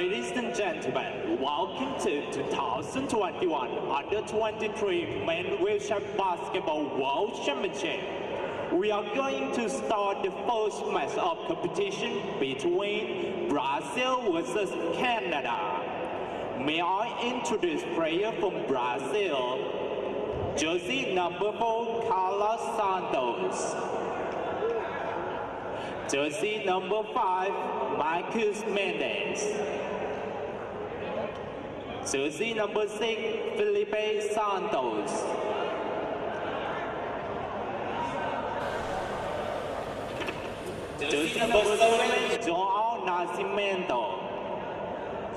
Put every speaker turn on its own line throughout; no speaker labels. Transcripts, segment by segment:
Ladies and gentlemen, welcome to 2021 Under-23 Men Wheelchair Basketball World Championship. We are going to start the first match of competition between Brazil versus Canada. May I introduce player from Brazil, jersey number 4, Carlos Santos. Jersey number 5, Marcus Mendes. Jersey number 6, Felipe Santos. Jersey number 7, João Nascimento.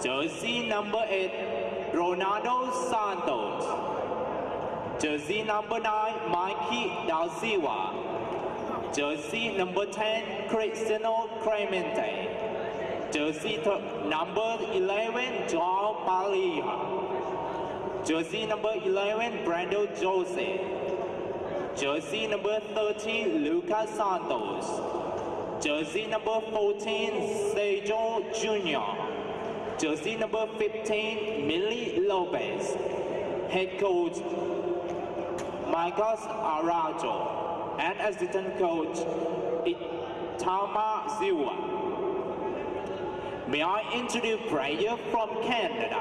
Jersey number 8, Ronaldo Santos. Jersey number 9, Mikey Da Silva. Jersey number 10, Cristiano Clemente. Jersey number 11, João Bahia. Jersey number 11, Brando Jose. Jersey number 13, Lucas Santos. Jersey number 14, Sergio Jr. Jersey number 15, Millie Lopez. Head coach, Marcos Araujo. And assistant coach, Itama Silva. May I introduce player from Canada.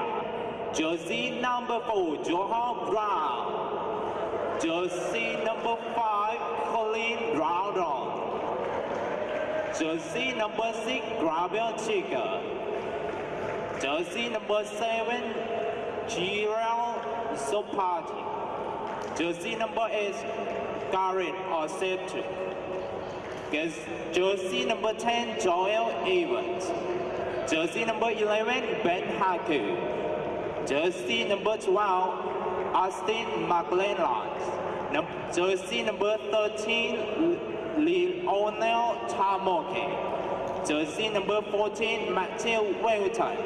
Jersey number 4, Johan Brown. Jersey number 5, Colin Rowdon. Jersey number 6, Gabriel Chica. Jersey number 7, Girel Sopati. Jersey number 8, Garrett Ossetu. Jersey number 10, Joel Evans. Jersey number 11, Ben Haku. Jersey number 12, Austin McLelland. Jersey number 13, Lionel Tamoke. Jersey number 14, Matthew Welton.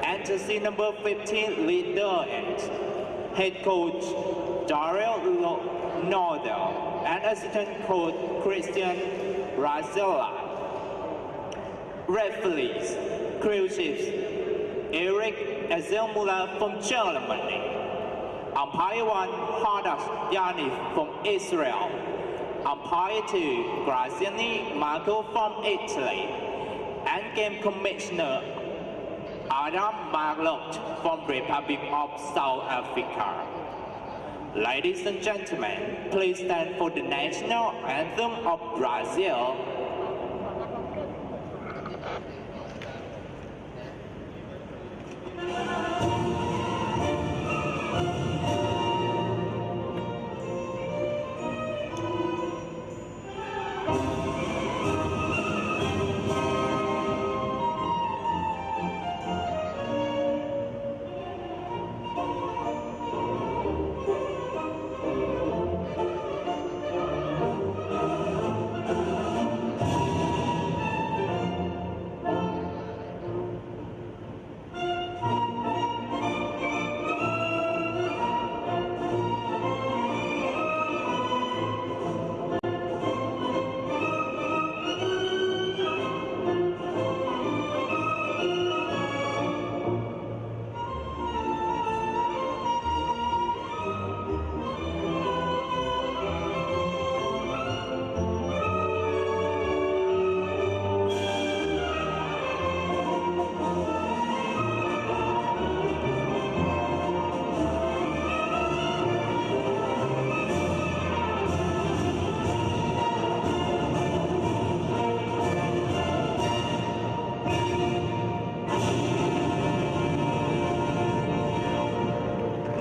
And jersey number 15, Lee Durant. Head coach, Daryl Nordell, and assistant coach Christian Razella. Referees, crew chiefs, Eric Azelmula from Germany. Umpire 1, Hadas Yanif from Israel. Umpire 2, Graziani Marco from Italy. And game commissioner, Adam Marlot from Republic of South Africa. Ladies and gentlemen, please stand for the national anthem of Brazil.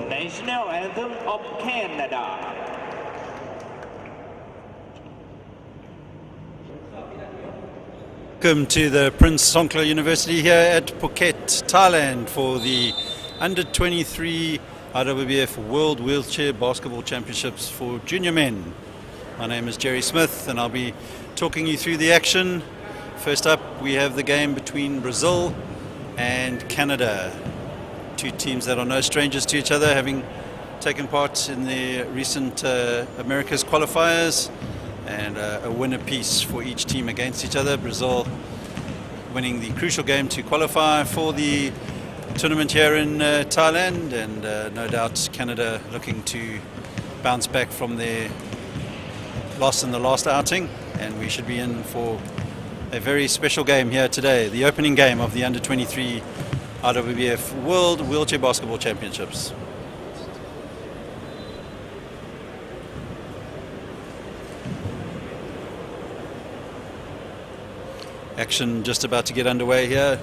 National anthem of Canada.
Welcome to the Prince of Songkla University here at Phuket, Thailand for the Under-23 IWBF World Wheelchair Basketball Championships for junior men. My name is Jerry Smith and I'll be talking you through the action. First up, we have the game between Brazil and Canada. Two teams that are no strangers to each other, having taken part in the recent America's qualifiers, and a win apiece for each team against each other. Brazil winning the crucial game to qualify for the tournament here in Thailand, and no doubt Canada looking to bounce back from their loss in the last outing, and we should be in for a very special game here today, the opening game of the Under-23 IWBF World Wheelchair Basketball Championships. Action just about to get underway here.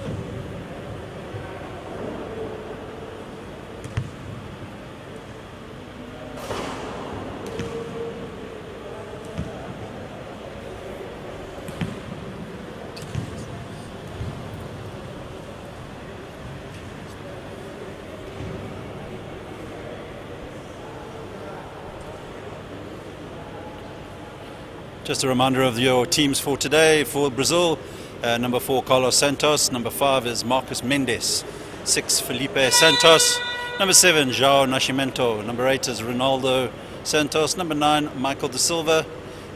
Just a reminder of your teams for today. For Brazil, number 4 Carlos Santos, number 5 is Marcos Mendes, 6 Felipe Santos, number 7 João Nascimento, number 8 is Ronaldo Santos, number 9 Michael da Silva,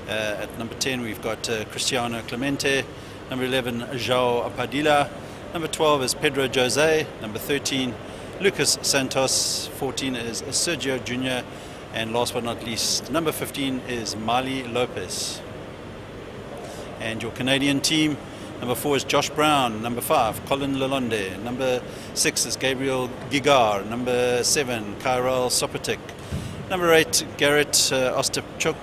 at number 10 we've got Cristiano Clemente, number 11 João Padilla, number 12 is Pedro Jose, number 13 Lucas Santos, 14 is Sergio Jr., and last but not least, number 15 is Mali Lopez. And your Canadian team, number 4 is Josh Brown, number 5 Colin Lalonde, number 6 is Gabriel Gigar, number 7 Kyrell Sopotic, number 8 Garrett Ostapchuk,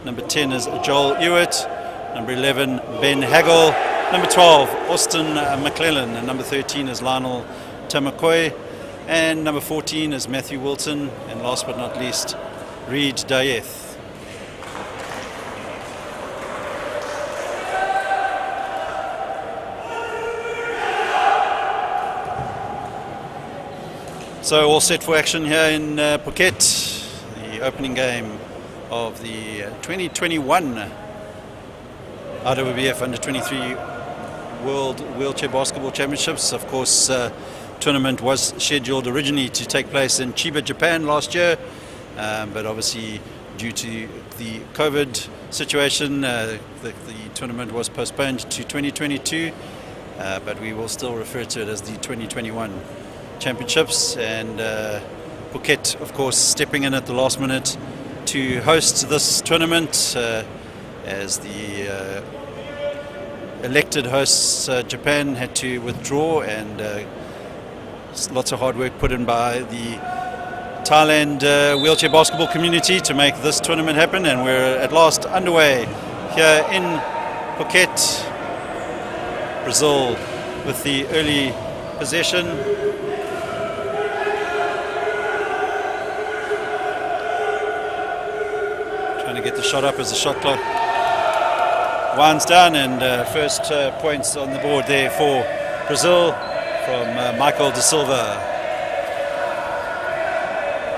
number 10 is Joel Ewitt, number 11 Ben Hagel, number 12 Austin McClellan, and number 13 is Lionel Tamakoi, and number 14 is Matthew Wilson, and last but not least Reed Dayeth. So all set for action here in Phuket, the opening game of the 2021 IWBF Under-23 World Wheelchair Basketball Championships. Of course, tournament was scheduled originally to take place in Chiba, Japan last year, but obviously due to the COVID situation, the tournament was postponed to 2022, but we will still refer to it as the 2021 Championships. And Phuket, of course, stepping in at the last minute to host this tournament, as the elected hosts, Japan, had to withdraw, and lots of hard work put in by the Thailand wheelchair basketball community to make this tournament happen, and we're at last underway here in Phuket. Brazil with the early possession. Trying to get the shot up as the shot clock winds down, and first points on the board there for Brazil from Michael da Silva.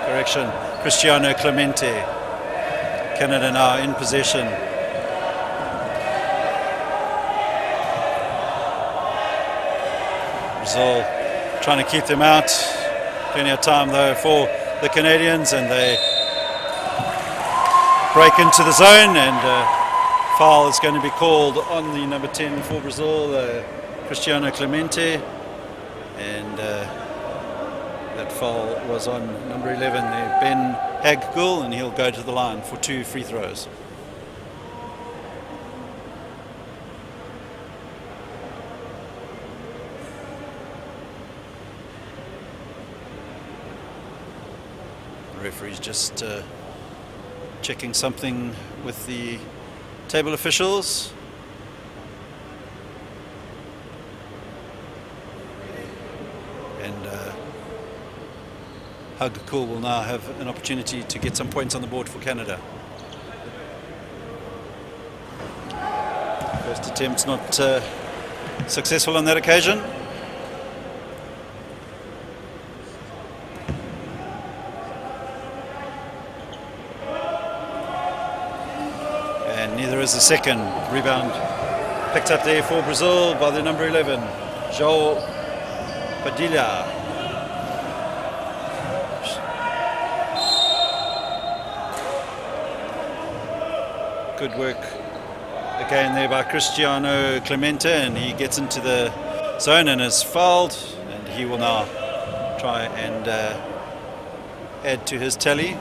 Correction, Cristiano Clemente. Canada now in possession. Brazil trying to keep them out. Plenty of time though for the Canadians, and they break into the zone, and foul is going to be called on the number 10 for Brazil, Cristiano Clemente, and that foul was on number 11 there, Ben Hagel, and he'll go to the line for 2 free throws. The referee's just checking something with the table officials. And Hagel will now have an opportunity to get some points on the board for Canada. First attempt not successful on that occasion. And neither is the second. Rebound picked up there for Brazil by the number 11, João Padilla. Good work again there by Cristiano Clemente, and he gets into the zone and is fouled, and he will now try and add to his tally.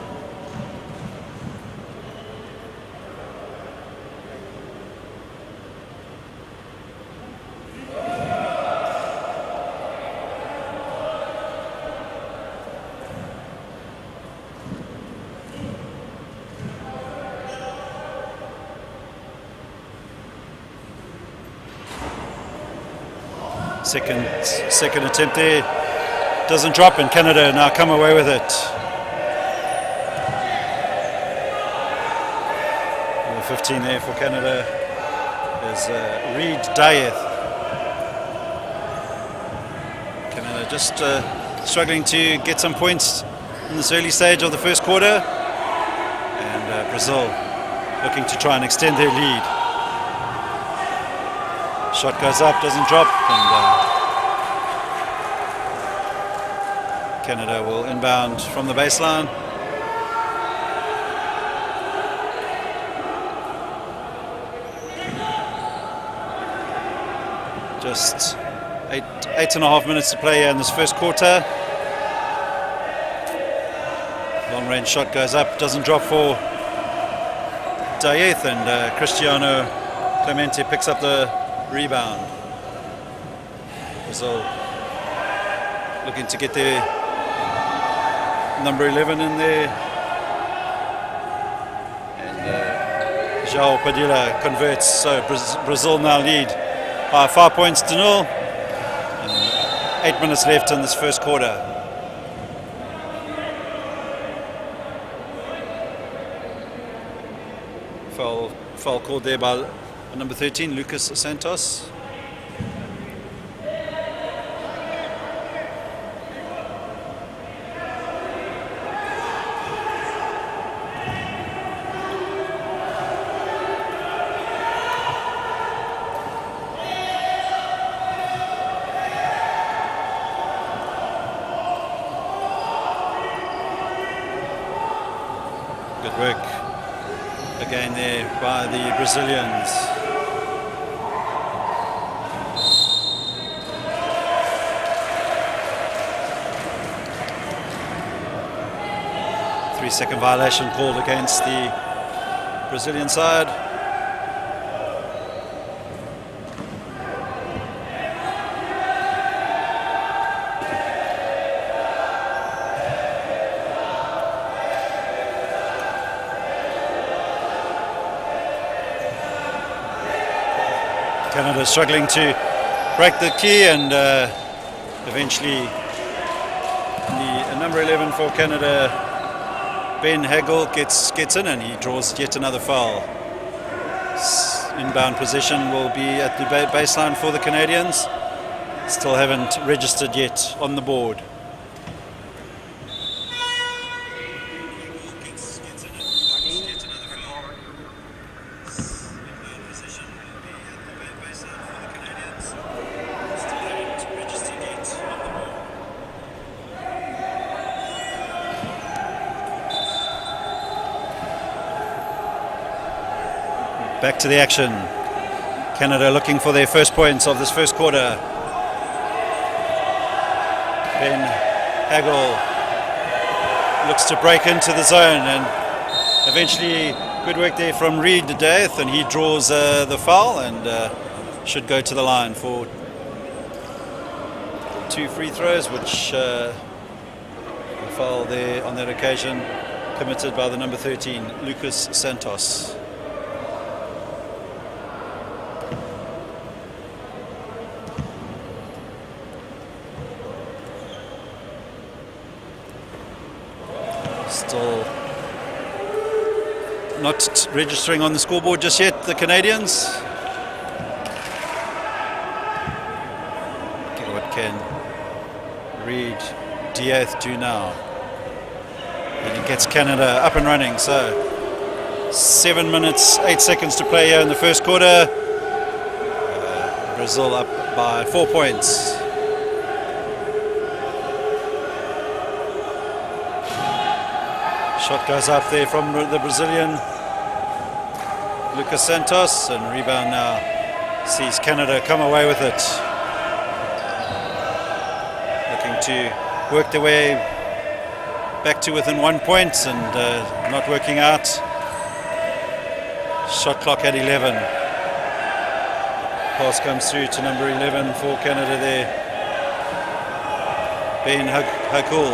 Second attempt there, doesn't drop, and Canada now come away with it. Number 15 there for Canada is Reid Dieth. Canada just struggling to get some points in this early stage of the first quarter, and Brazil looking to try and extend their lead. Shot goes up, doesn't drop, and Canada will inbound from the baseline. Just eight and a half minutes to play here in this first quarter. Long range shot goes up, doesn't drop for Dieth, and Cristiano Clemente picks up the rebound. Brazil looking to get their number 11 in there, and João Padilha converts, so Brazil now lead by 5 points to 0, and 8 minutes left in this first quarter. Foul called there by number 13, Lucas Santos. Good work again there by the Brazilians. Three-second violation called against the Brazilian side. Canada struggling to break the key, and eventually the number 11 for Canada, Ben Hagel, gets in, and he draws yet another foul. Inbound possession will be at the baseline for the Canadians. Still haven't registered yet on the board. Back to the action. Canada looking for their first points of this first quarter. Ben Hagel looks to break into the zone, and eventually good work there from Reid Dieth, and he draws the foul, and should go to the line for 2 free throws, which the foul there on that occasion committed by the number 13, Lucas Santos. Still not registering on the scoreboard just yet, the Canadians. Okay, what can Reid Dieth do now? And it gets Canada up and running. So 7 minutes, 8 seconds to play here in the first quarter. Brazil up by 4 points. Shot goes up there from the Brazilian. Lucas Santos, and rebound now sees Canada come away with it. Looking to work their way back to within 1 point and not working out. Shot clock at 11. Pass comes through to number 11 for Canada there. Ben Hakul.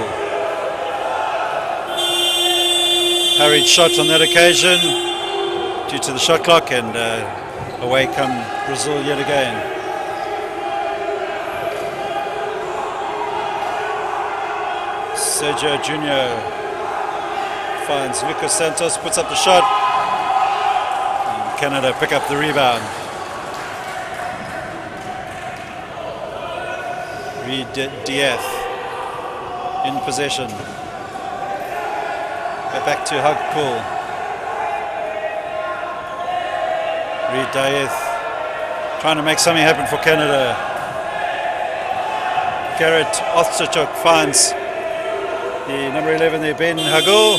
Hurried shot on that occasion due to the shot clock, and away come Brazil yet again. Sergio Jr. finds Lucas Santos, puts up the shot, and Canada pick up the rebound. Reed Diaz in possession. Back to Hakul. Reed Diaz trying to make something happen for Canada. Garrett Ostachuk finds the number 11 there, Ben Hagul,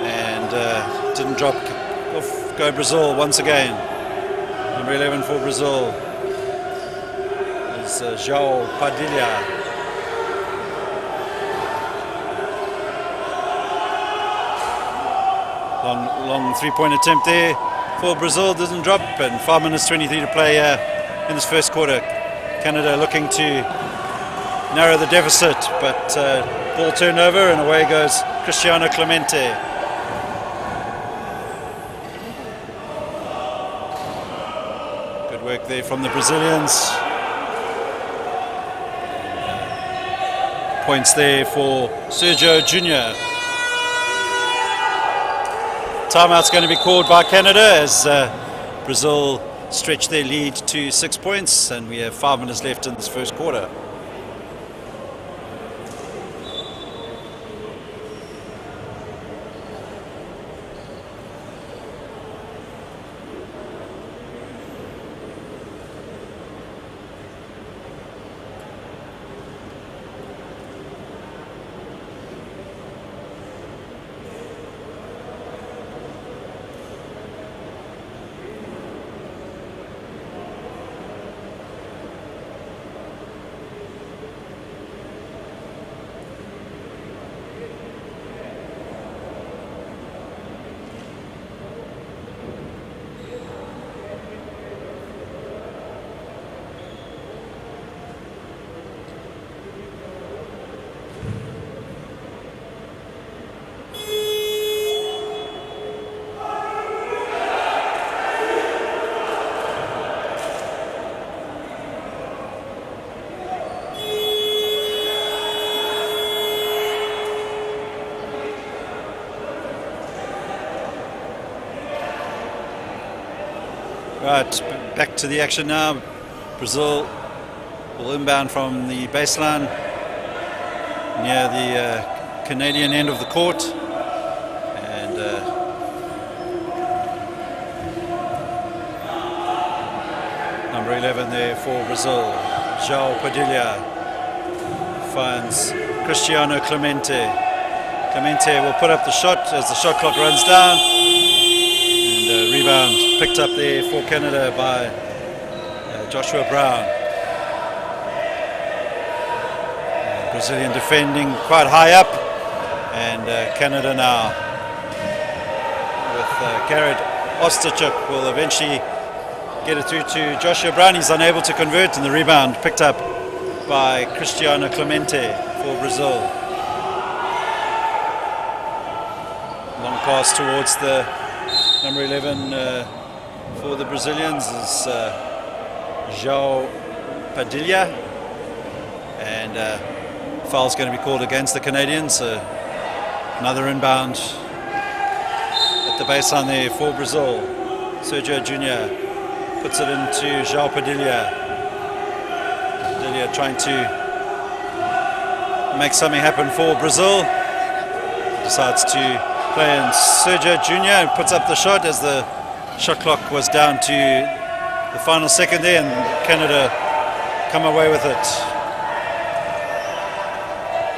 and didn't drop. Off go Brazil once again. Number 11 for Brazil is João Padilha. Long three-point attempt there for Brazil, doesn't drop, and 5 minutes 23 to play in this first quarter. Canada looking to narrow the deficit, but ball turnover, and away goes Cristiano Clemente. Good work there from the Brazilians. Points there for Sergio Jr. Timeout's going to be called by Canada as Brazil stretch their lead to 6 points, and we have 5 minutes left in this first quarter. Right, back to the action now. Brazil will inbound from the baseline near the Canadian end of the court, and number 11 there for Brazil, João Padilha, finds Cristiano Clemente. Clemente will put up the shot as the shot clock runs down. Rebound picked up there for Canada by Joshua Brown. Brazilian defending quite high up, and Canada now with Garrett Ostachuk will eventually get it through to Joshua Brown. He's unable to convert, and the rebound picked up by Cristiano Clemente for Brazil. Long pass towards the number 11 for the Brazilians is João Padilha, and foul's going to be called against the Canadians. Another inbound at the baseline there for Brazil. Sergio Jr. puts it into João Padilha. Padilha trying to make something happen for Brazil. Decides to play in Sergio Jr. puts up the shot as the shot clock was down to the final second there, and Canada come away with it.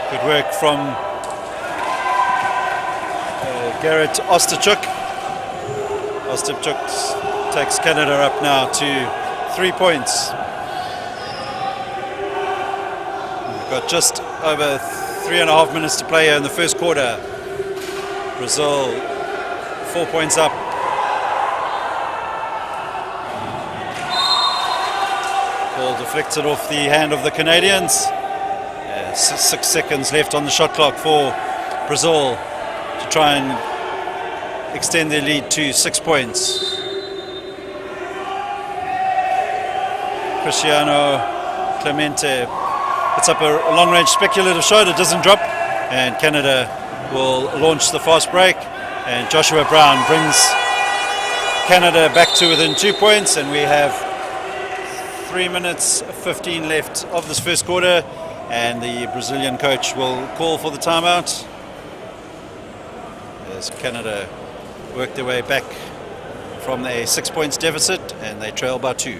Good work from Garrett Ostachuk. Ostachuk takes Canada up now to 3 points. We've got just over 3.5 minutes to play here in the first quarter. Brazil 4 points up. Ball deflected off the hand of the Canadians. 6 seconds left on the shot clock for Brazil to try and extend their lead to 6 points. Cristiano Clemente puts up a long-range speculative shot. It doesn't drop, and Canada will launch the fast break, and Joshua Brown brings Canada back to within 2 points, and we have 3 minutes 15 left of this first quarter, and the Brazilian coach will call for the timeout as Canada work their way back from a 6 points deficit, and they trail by 2.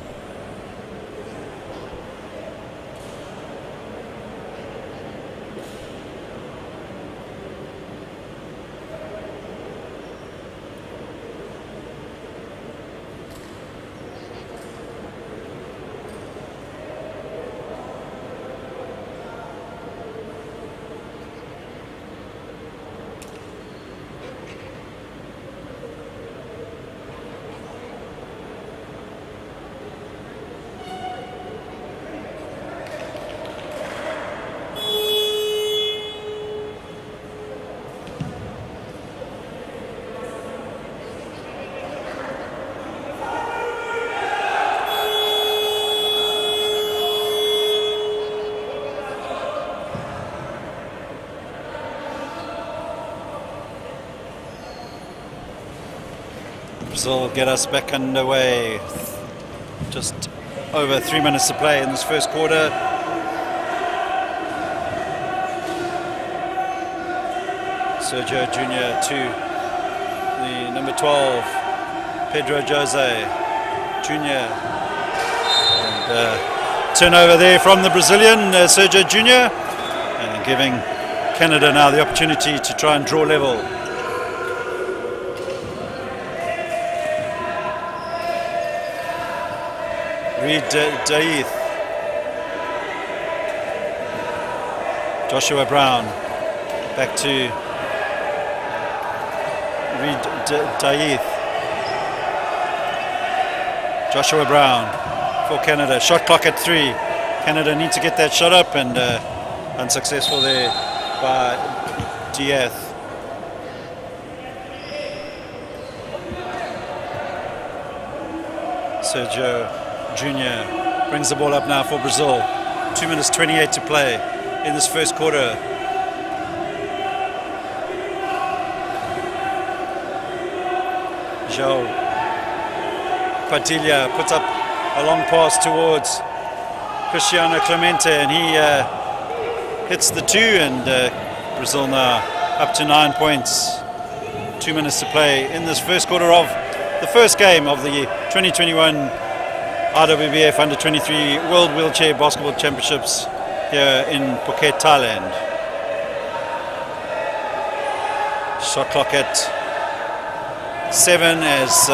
Brazil get us back underway. Just over 3 minutes to play in this first quarter. Sergio Jr. to the number 12, Pedro Jose Jr. And turnover there from the Brazilian, Sergio Jr. And giving Canada now the opportunity to try and draw level. Reed Daith, Joshua Brown, back to Reed Daith, Joshua Brown for Canada. Shot clock at 3. Canada need to get that shot up, and unsuccessful there by Diath. Sergio Jr. brings the ball up now for Brazil. 2 minutes 28 to play in this first quarter. João Padilha puts up a long pass towards Cristiano Clemente, and he hits the 2, and Brazil now up to 9 points. 2 minutes to play in this first quarter of the first game of the 2021 IWBF Under-23 World Wheelchair Basketball Championships here in Phuket, Thailand. Shot clock at 7 as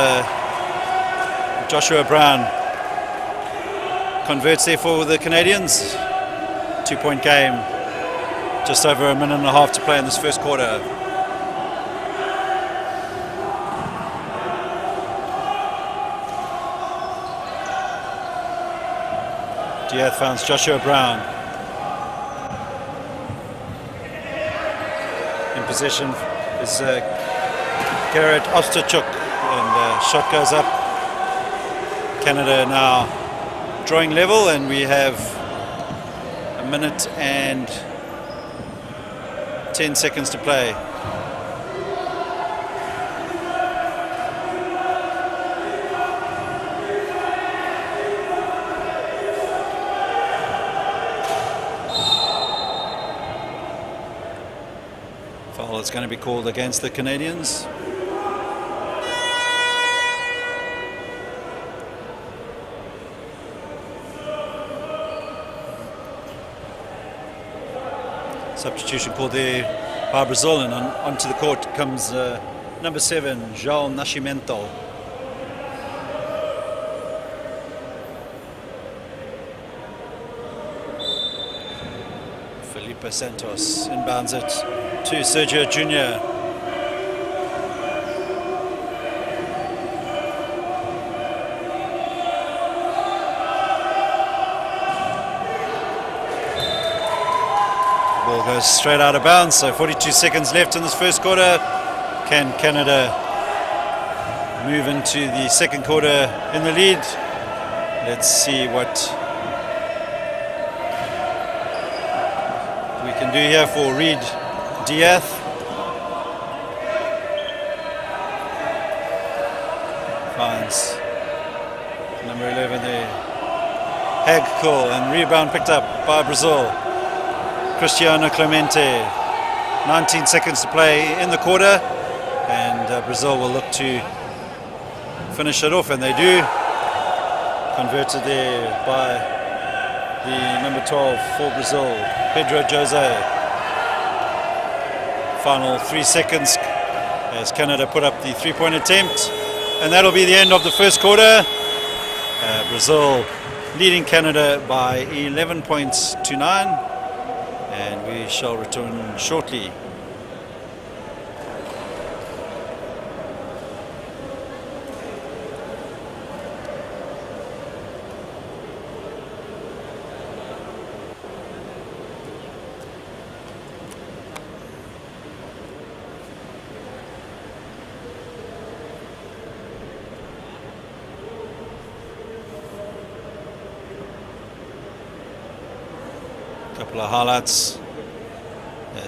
Joshua Brown converts there for the Canadians. 2-point game, just over a minute and a half to play in this first quarter. Diath finds Joshua Brown in possession is Garrett Ostachuk, and shot goes up. Canada now drawing level, and we have a minute and 10 seconds to play. Foul is going to be called against the Canadians. Substitution called there by Brazil, and onto the court comes number 7, João Nascimento. Felipe Santos inbounds it to Sergio Jr. Ball goes straight out of bounds, so 42 seconds left in this first quarter. Can Canada move into the second quarter in the lead? Let's see what we can do here for Reed Diath. Finds number 11 there, Hagkol, and rebound picked up by Brazil. Cristiano Clemente, 19 seconds to play in the quarter, and Brazil will look to finish it off, and they do. Converted there by the number 12 for Brazil, Pedro Jose. Final 3 seconds as Canada put up the three-point attempt, and that'll be the end of the first quarter. Brazil leading Canada by 11 points to 9, and we shall return shortly. Couple of highlights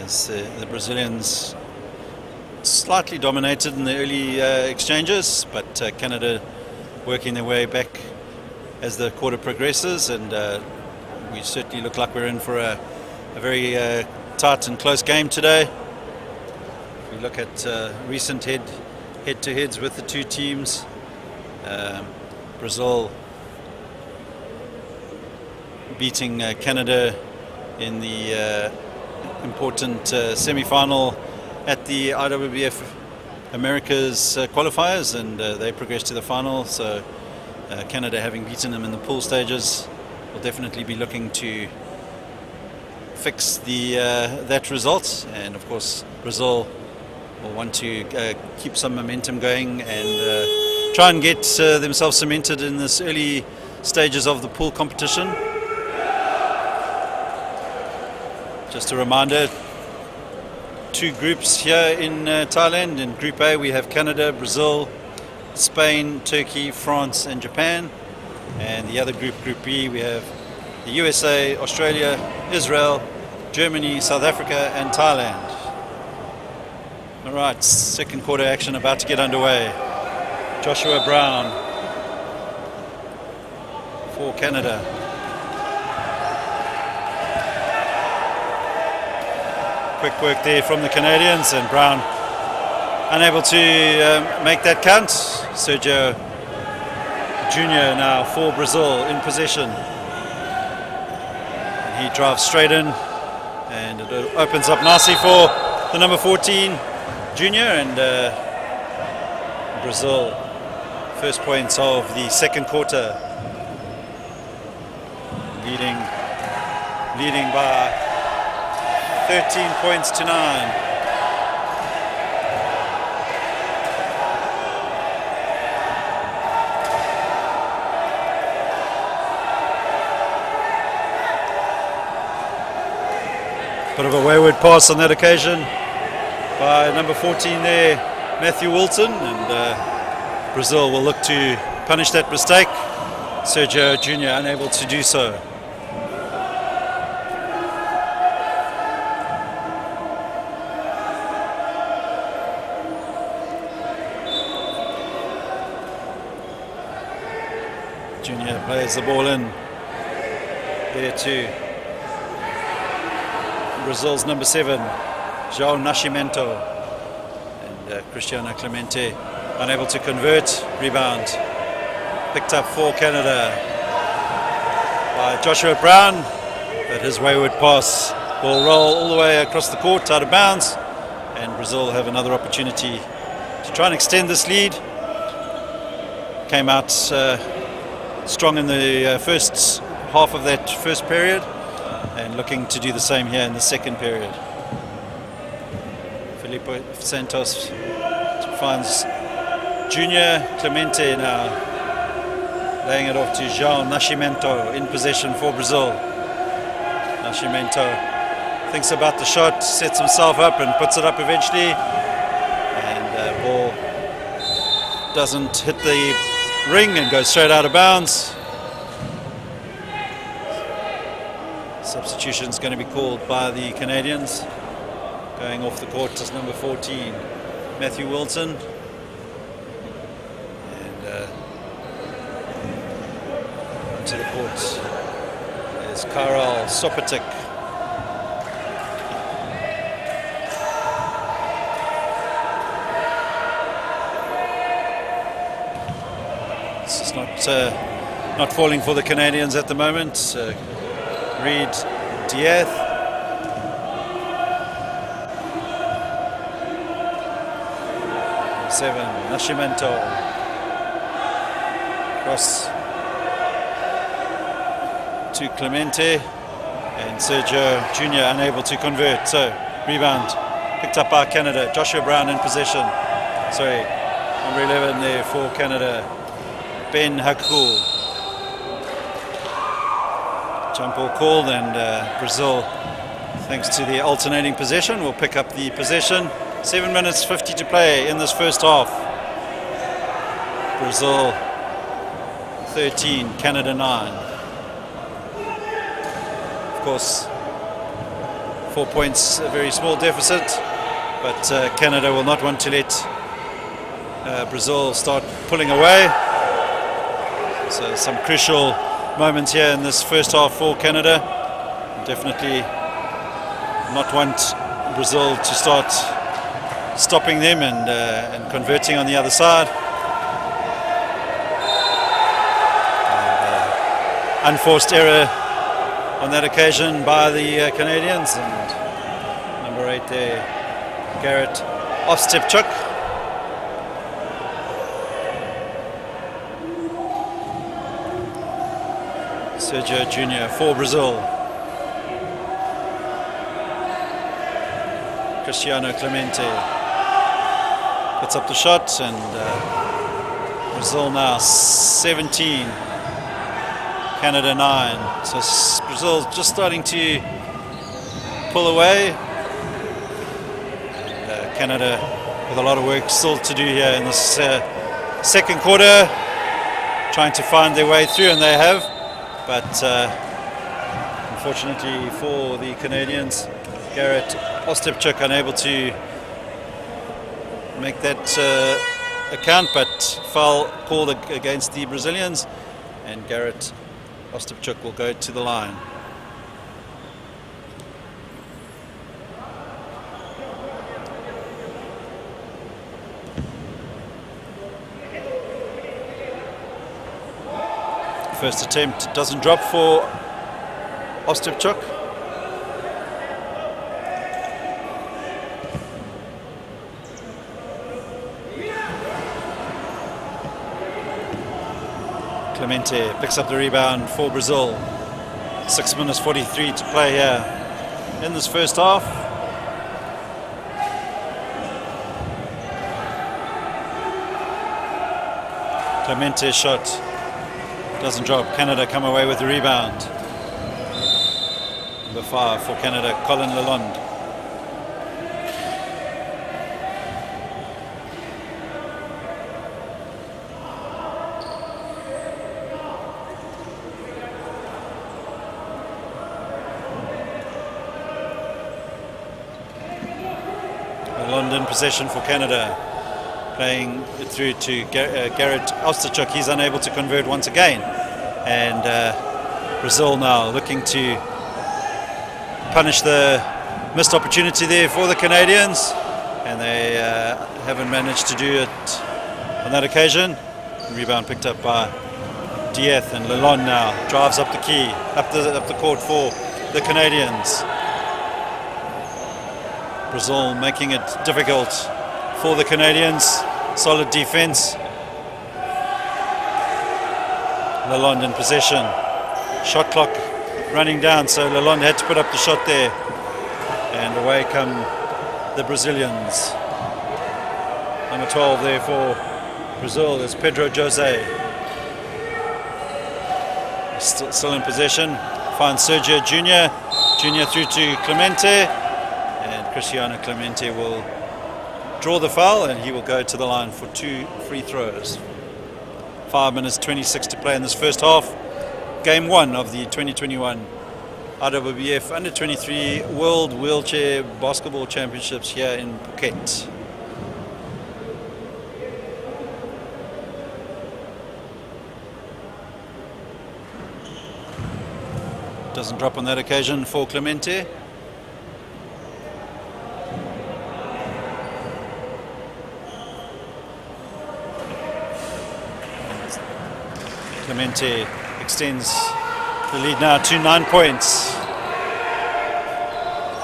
as the Brazilians slightly dominated in the early exchanges, but Canada working their way back as the quarter progresses, and we certainly look like we're in for a very tight and close game today. If we look at recent head-to-heads with the two teams, Brazil beating Canada in the important semi-final at the IWBF Americas qualifiers, and they progressed to the final. So Canada, having beaten them in the pool stages, will definitely be looking to fix that result. And of course, Brazil will want to keep some momentum going and try and get themselves cemented in this early stages of the pool competition. Just a reminder, two groups here in Thailand. In Group A we have Canada, Brazil, Spain, Turkey, France and Japan. And the other group, Group B, we have the USA, Australia, Israel, Germany, South Africa and Thailand. Alright, second quarter action about to get underway. Joshua Brown for Canada. Quick work there from the Canadians, and Brown unable to make that count. Sergio Jr. now for Brazil in possession. And he drives straight in, and it opens up nicely for the number 14 Jr. and Brazil first points of the second quarter, leading by 13 points to 9. Bit of a wayward pass on that occasion by number 14 there, Matthew Wilton, and Brazil will look to punish that mistake. Sergio Jr. unable to do so. Junior plays the ball in there to Brazil's number 7, João Nascimento, and Cristiano Clemente unable to convert. Rebound picked up for Canada by Joshua Brown, but his wayward pass will roll all the way across the court out of bounds, and Brazil have another opportunity to try and extend this lead. Came out strong in the first half of that first period, and looking to do the same here in the second period. Felipe Santos finds Junior Clemente now, laying it off to João Nascimento in possession for Brazil. Nascimento thinks about the shot, sets himself up and puts it up eventually, and ball doesn't hit the ring and goes straight out of bounds. Substitution is going to be called by the Canadians. Going off the court is number 14, Matthew Wilson. And to the court is Karel Sopatic. This is not falling for the Canadians at the moment. Reed Diaz. Seven, Nascimento. Cross to Clemente, and Sergio Junior unable to convert. So rebound picked up by Canada. Joshua Brown in possession. Sorry, number 11 there for Canada. Ben Hakul. Jump ball called, and Brazil, thanks to the alternating possession, will pick up the possession. 7 minutes 50 to play in this first half. Brazil 13, Canada 9. Of course, 4 points, a very small deficit, but Canada will not want to let Brazil start pulling away. So some crucial moments here in this first half for Canada. Definitely not want Brazil to start stopping them and converting on the other side. And, unforced error on that occasion by the Canadians, and number 8 there, Garrett Ostepchuk. Sergio Junior for Brazil. Cristiano Clemente puts up the shot, and Brazil now 17, Canada 9. So Brazil just starting to pull away. And, Canada with a lot of work still to do here in this second quarter, trying to find their way through, and they have. But unfortunately for the Canadians, Garrett Ostepchuk unable to make that account, but foul called against the Brazilians, and Garrett Ostepchuk will go to the line. First attempt doesn't drop for Ostepchuk. Clemente picks up the rebound for Brazil. 6 minutes 43 to play here in this first half. Clemente's shot doesn't drop. Canada come away with the rebound. Number 5 for Canada, Colin Lalonde. Lalonde in possession for Canada. Playing it through to Garrett Ostepchuk. He's unable to convert once again. And Brazil now looking to punish the missed opportunity there for the Canadians. And they haven't managed to do it on that occasion. The rebound picked up by Diaz, and Lalonde now drives up the key, up the court for the Canadians. Brazil making it difficult for the Canadians. Solid defense. Lalonde in possession. Shot clock running down, so Lalonde had to put up the shot there. And away come the Brazilians. Number 12 there for Brazil is Pedro Jose. Still in possession. Finds Sergio Junior. Junior through to Clemente. And Cristiano Clemente will draw the foul, and he will go to the line for 2 free throws. 5 minutes 26 to play in this first half. Game 1 of the 2021 IWBF Under-23 World Wheelchair Basketball Championships here in Phuket. Doesn't drop on that occasion for Clemente. Clemente extends the lead now to 9 points.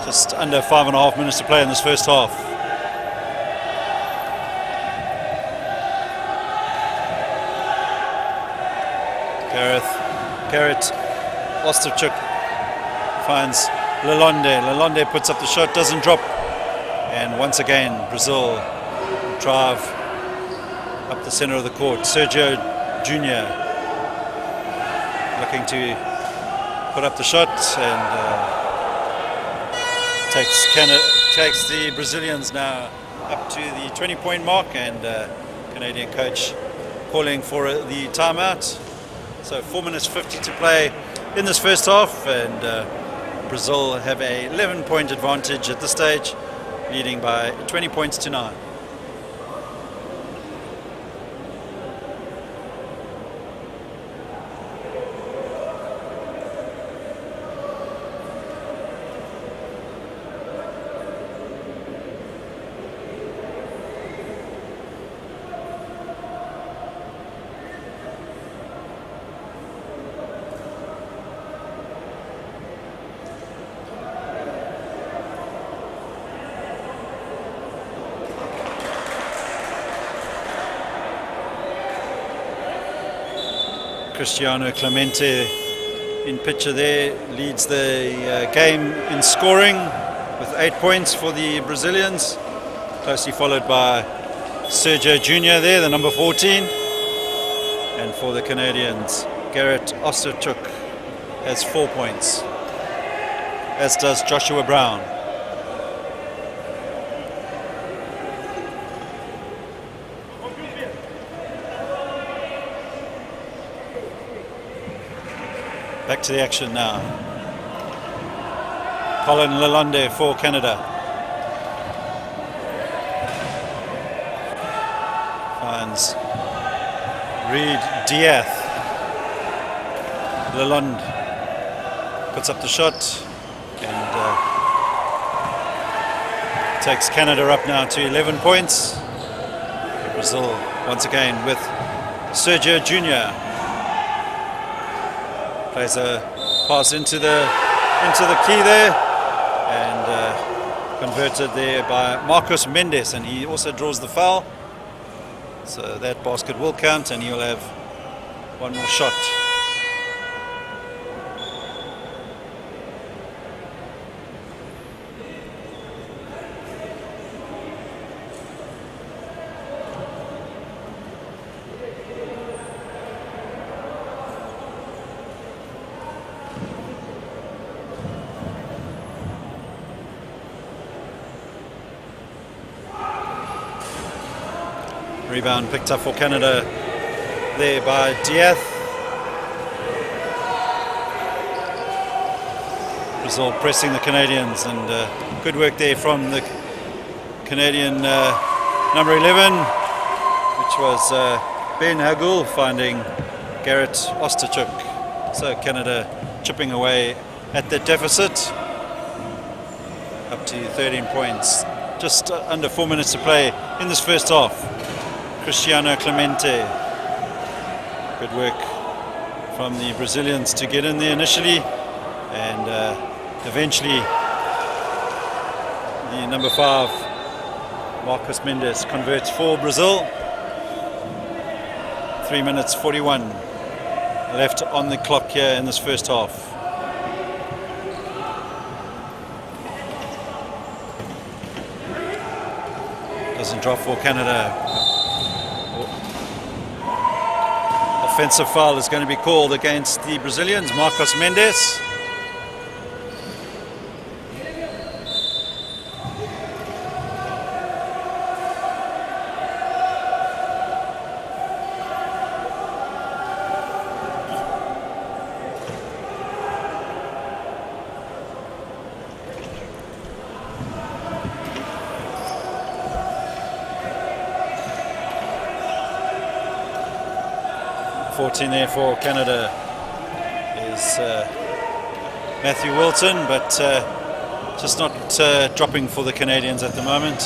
Just under 5.5 minutes to play in this first half. Garrett Osterchuk finds Lalonde. Lalonde puts up the shot, doesn't drop. And once again, Brazil drive up the center of the court. Sergio Junior looking to put up the shot, and takes the Brazilians now up to the 20-point mark, and Canadian coach calling for the timeout. So 4 minutes 50 to play in this first half, and Brazil have a 11-point advantage at this stage, leading by 20 points to 9. Cristiano Clemente in picture there leads the game in scoring with 8 points for the Brazilians, closely followed by Sergio Junior there, the number 14. And for the Canadians, Garrett Osterchuk has 4 points, as does Joshua Brown. Back to the action now. Colin Lalonde for Canada. Finds Reed Diath. Lalonde puts up the shot and takes Canada up now to 11 points. Brazil once again with Sergio Junior. Plays a pass into the key there, and converted there by Marcos Mendes, and he also draws the foul. So that basket will count, and he'll have one more shot. Rebound picked up for Canada there by Diath. Brazil pressing the Canadians, and good work there from the Canadian number 11, which was Ben Hagul, finding Garrett Osterchuk. So Canada chipping away at the deficit up to 13 points. Just under 4 minutes to play in this first half. Cristiano Clemente. Good work from the Brazilians to get in there initially, and eventually the number 5, Marcos Mendes, converts for Brazil. 3 minutes 41 left on the clock here in this first half. Doesn't drop for Canada. Offensive foul is going to be called against the Brazilians, Marcos Mendes. There for Canada is Matthew Wilton, but just not dropping for the Canadians at the moment.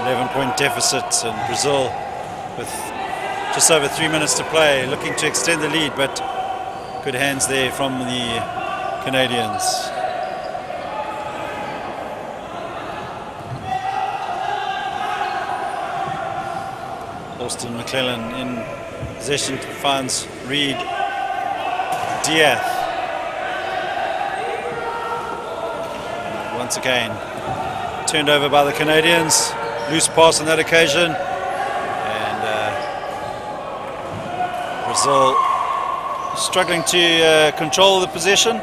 11-point deficit, and Brazil with just over 3 minutes to play, looking to extend the lead, but good hands there from the Canadians. Austin McClellan in possession, finds Reed Diath. Once again, turned over by the Canadians. Loose pass on that occasion. And Brazil struggling to control the possession.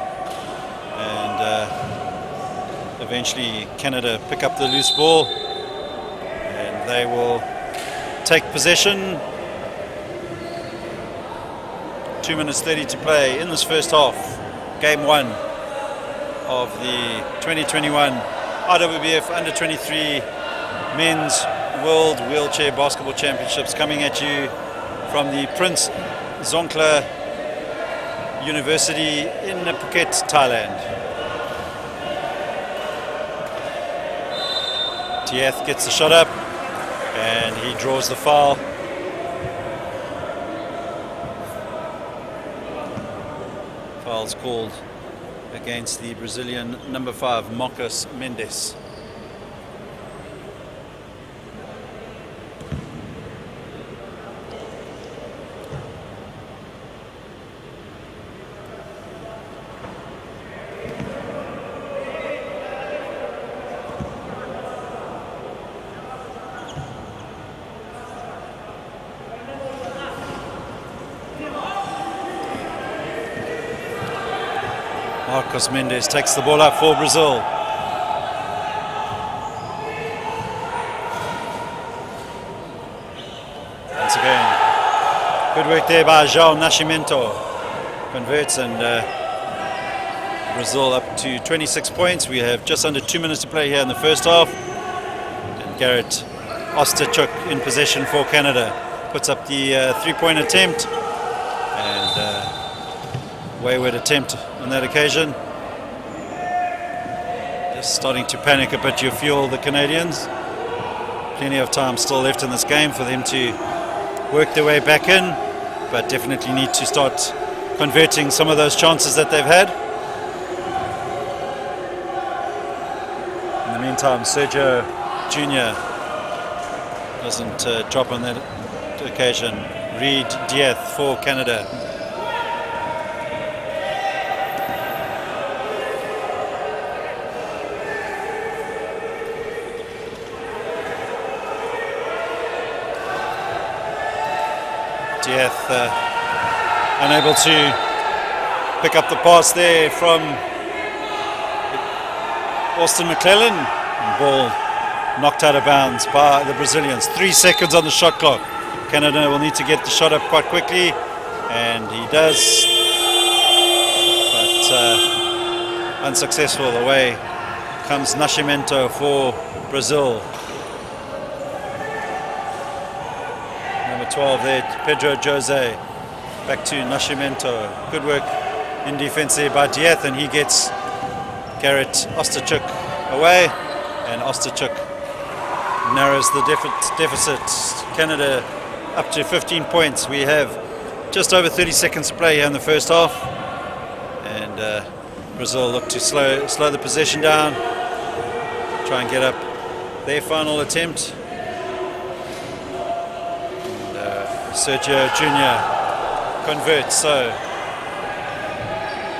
And eventually Canada pick up the loose ball. And they will take possession. 2 minutes 30 to play in this first half. Game 1 of the 2021 IWBF Under 23 Men's World Wheelchair Basketball Championships, coming at you from the Prince of Songkla University in Phuket, Thailand. Diath gets the shot up, and he draws the foul. Foul's called against the Brazilian number 5, Marcos Mendes. Marcos Mendes takes the ball up for Brazil. Once again, good work there by João Nascimento. Converts, and Brazil up to 26 points. We have just under 2 minutes to play here in the first half. And Garrett Osterchuk in possession for Canada. Puts up the three-point attempt. And wayward attempt on that occasion. Just starting to panic a bit, you feel, the Canadians. Plenty of time still left in this game for them to work their way back in, but definitely need to start converting some of those chances that they've had. In the meantime, Sergio Jr. doesn't drop on that occasion. Reed Diath for Canada. Diath unable to pick up the pass there from Austin McClellan. Ball knocked out of bounds by the Brazilians. 3 seconds on the shot clock. Canada will need to get the shot up quite quickly, and he does, but unsuccessful. Away comes Nascimento for Brazil. 12 there, Pedro Jose. Back to Nascimento. Good work in defense there by Diath, and he gets Garrett Osterchuk away, and Osterchuk narrows the deficit. Canada up to 15 points. We have just over 30 seconds to play here in the first half, and Brazil look to slow the possession down, try and get up their final attempt. And, Sergio Jr. converts, so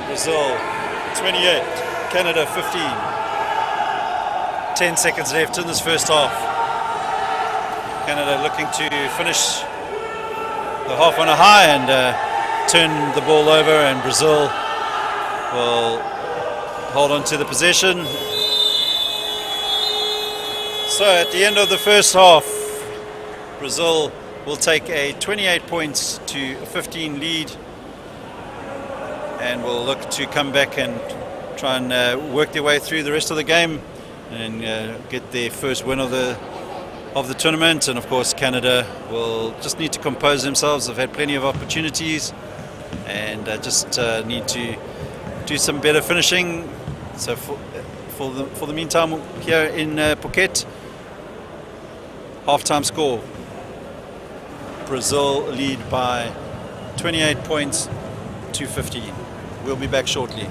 Brazil 28, Canada 15. 10 seconds left in this first half. Canada looking to finish the half on a high and turn the ball over, and Brazil will hold on to the possession. So at the end of the first half, Brazil will take a 28 points to 15 lead, and will look to come back and try and work their way through the rest of the game and get their first win of the tournament. And of course Canada will just need to compose themselves. They've had plenty of opportunities and just need to do some better finishing. So for the meantime, here in Phuket, half-time score, Brazil lead by 28 points to 15. We'll be back shortly.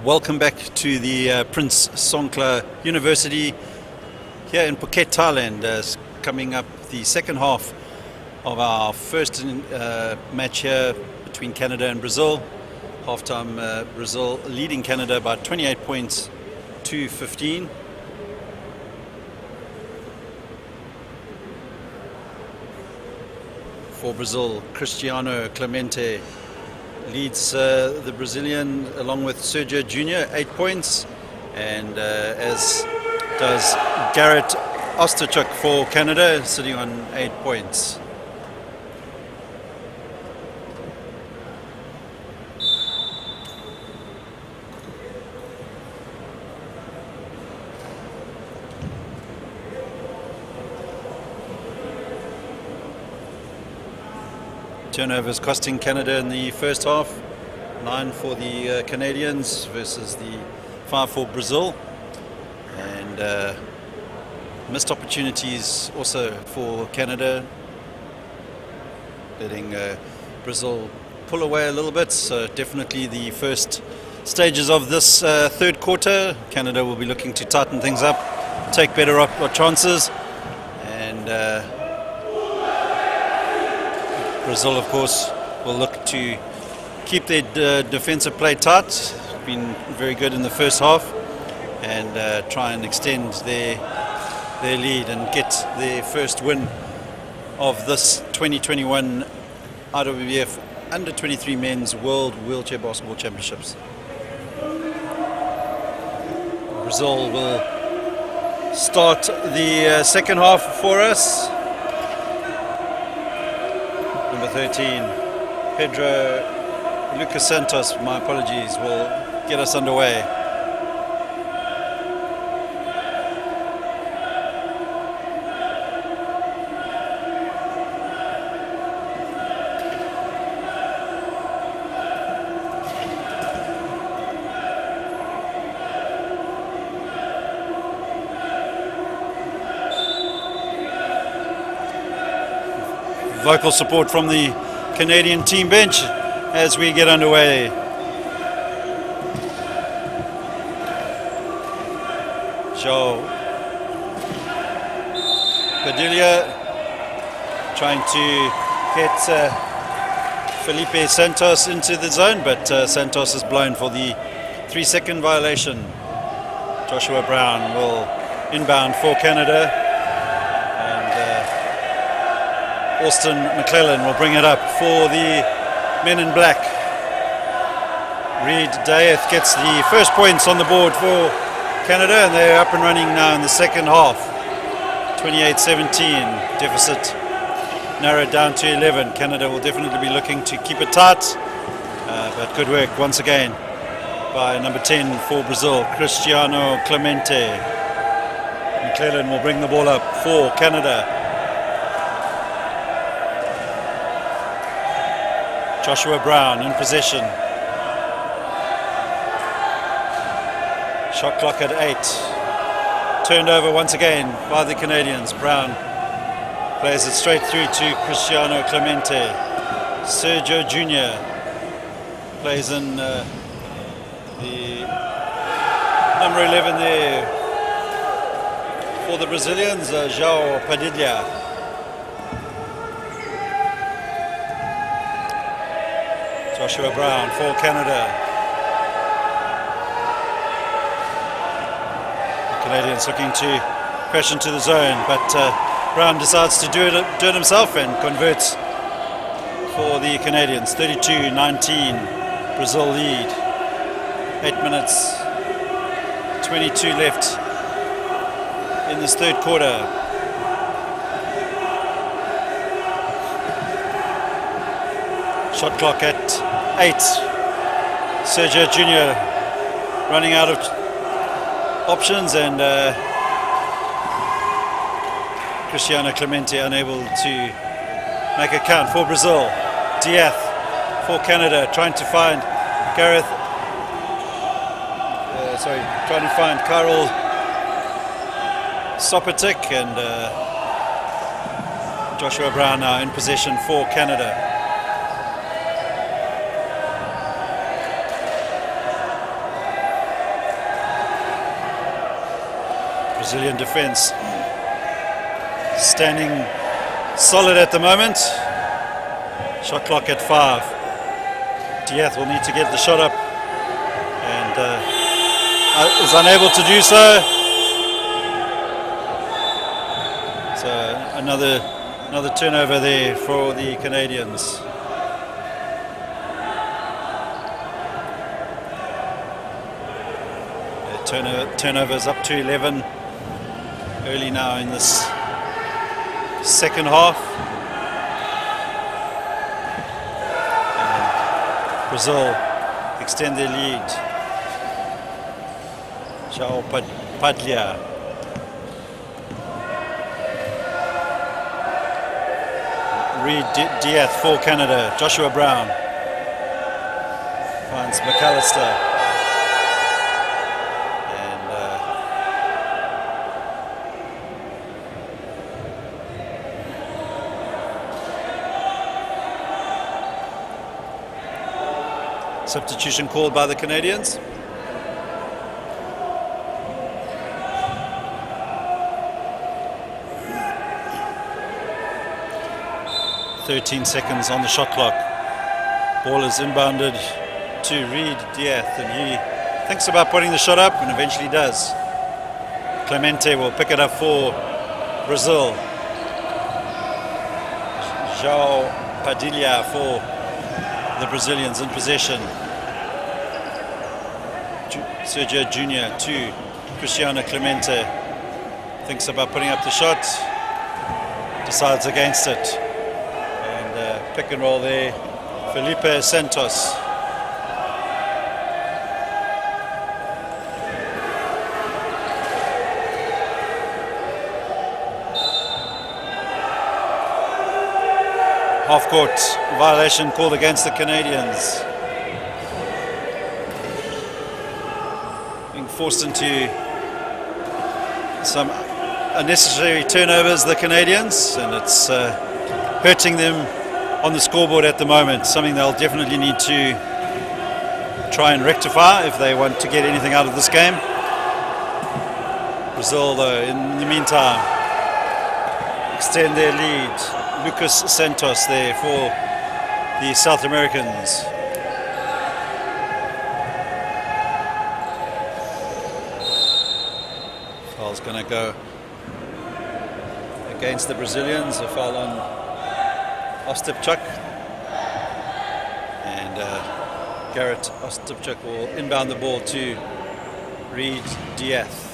Welcome back to the Prince of Songkla University here in Phuket, Thailand. Coming up the second half of our first match here between Canada and Brazil. Halftime, Brazil leading Canada by 28 points to 15. For Brazil, Cristiano Clemente leads the Brazilian along with Sergio Jr., 8 points, and as does Garrett Osterchuk for Canada, sitting on 8 points. Turnovers costing Canada in the first half, 9 for the Canadians versus the 5 for Brazil, and missed opportunities also for Canada, letting Brazil pull away a little bit. So definitely the first stages of this third quarter, Canada will be looking to tighten things up, take better chances, and Brazil, of course, will look to keep their defensive play tight. Been very good in the first half, and try and extend their lead and get their first win of this 2021 IWBF Under-23 Men's World Wheelchair Basketball Championships. Brazil will start the second half for us. Number 13, Pedro Lucas Santos, my apologies, will get us underway. Vocal support from the Canadian team bench as we get underway. Joe Padilla trying to get Felipe Santos into the zone, but Santos is blown for the 3-second violation. Joshua Brown will inbound for Canada. Austin McClellan will bring it up for the men in black. Reed Dayeth gets the first points on the board for Canada, and they're up and running now in the second half. 28-17, deficit narrowed down to 11. Canada will definitely be looking to keep it tight, but good work once again by number 10 for Brazil, Cristiano Clemente. McClellan will bring the ball up for Canada. Joshua Brown in possession. Shot clock at 8. Turned over once again by the Canadians. Brown plays it straight through to Cristiano Clemente. Sergio Jr. plays in the number 11 there for the Brazilians, João Padilla. Joshua Brown for Canada. The Canadians looking to crash into the zone, but Brown decides to do it himself and converts for the Canadians. 32-19, Brazil lead. 8 minutes, 22 left in this third quarter. Shot clock at 8. Sergio Jr. running out of options, and Cristiano Clemente unable to make a count for Brazil. Diath for Canada, trying to find Karol Sopatic, and Joshua Brown now in possession for Canada. Brazilian defense standing solid at the moment. Shot clock at 5. Diath will need to get the shot up and is unable to do so. So another turnover there for the Canadians. Turnovers up to 11 early now in this second half. And Brazil extend their lead. João Padilha. Reed Diath for Canada. Joshua Brown finds McAllister. Substitution called by the Canadians. "13 seconds on the shot clock. Ball is inbounded to Reed Diath, and he thinks about putting the shot up and eventually does. Clemente will pick it up for Brazil. João Padilha for the Brazilians in possession. Sergio Junior to Cristiano Clemente. Thinks about putting up the shot. Decides against it. And pick and roll there. Felipe Santos. Half-court violation called against the Canadians. Being forced into some unnecessary turnovers, the Canadians, and it's hurting them on the scoreboard at the moment. Something they'll definitely need to try and rectify if they want to get anything out of this game. Brazil, though, in the meantime, extend their lead. Lucas Santos there for the South Americans. Foul's going to go against the Brazilians. A foul on Ostapchuk. And Garrett Ostapchuk will inbound the ball to Reed Diath.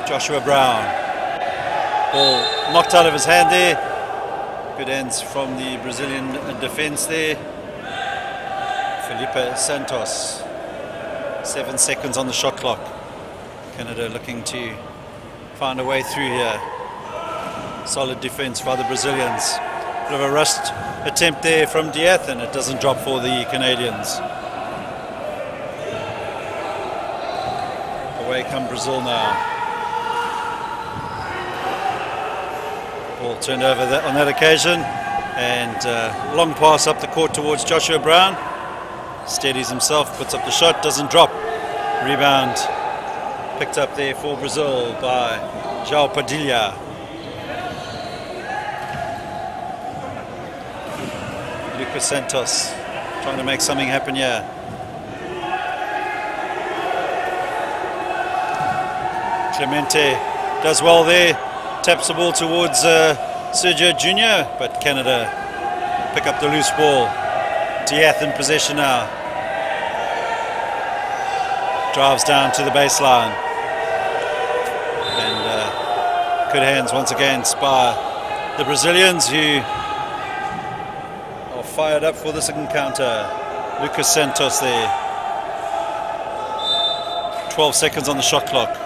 Joshua Brown. Ball knocked out of his hand there. Good ends from the Brazilian defense there. Felipe Santos. 7 seconds on the shot clock. Canada looking to find a way through here. Solid defense by the Brazilians. Bit of a rushed attempt there from Diath, and it doesn't drop for the Canadians. Away come Brazil now. Ball turned over on that occasion, and long pass up the court towards Joshua Brown. Steadies himself, puts up the shot, doesn't drop. Rebound picked up there for Brazil by João Padilha. Lucas Santos trying to make something happen here. Clemente does well there. Taps the ball towards Sergio Junior, but Canada pick up the loose ball. Diath in possession now. Drives down to the baseline. And good hands once again by the Brazilians, who are fired up for this encounter. Lucas Santos there. 12 seconds on the shot clock.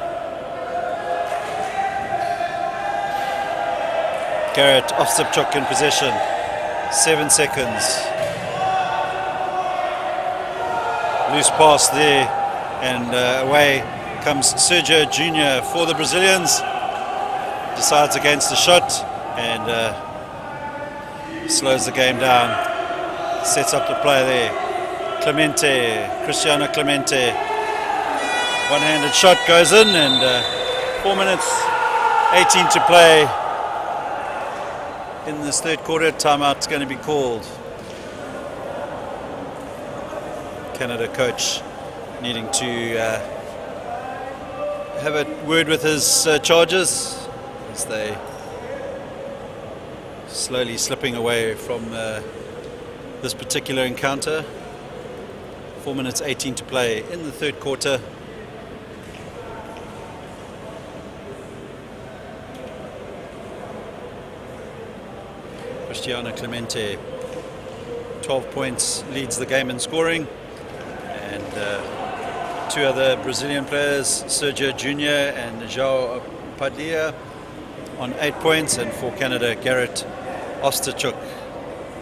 Garrett Ostapchuk in possession. 7 seconds. Loose pass there, and away comes Sergio Junior for the Brazilians. Decides against the shot and slows the game down. Sets up the play there. Cristiano Clemente One-handed shot goes in, and 4 minutes 18 to play in this third quarter. Timeout's going to be called. Canada coach needing to have a word with his charges as they slowly slipping away from this particular encounter. 4 minutes 18 to play in the third quarter. Cristiano Clemente, 12 points, leads the game in scoring, and two other Brazilian players, Sergio Jr. and João Padilla, on 8 points, and for Canada, Garrett Osterchuk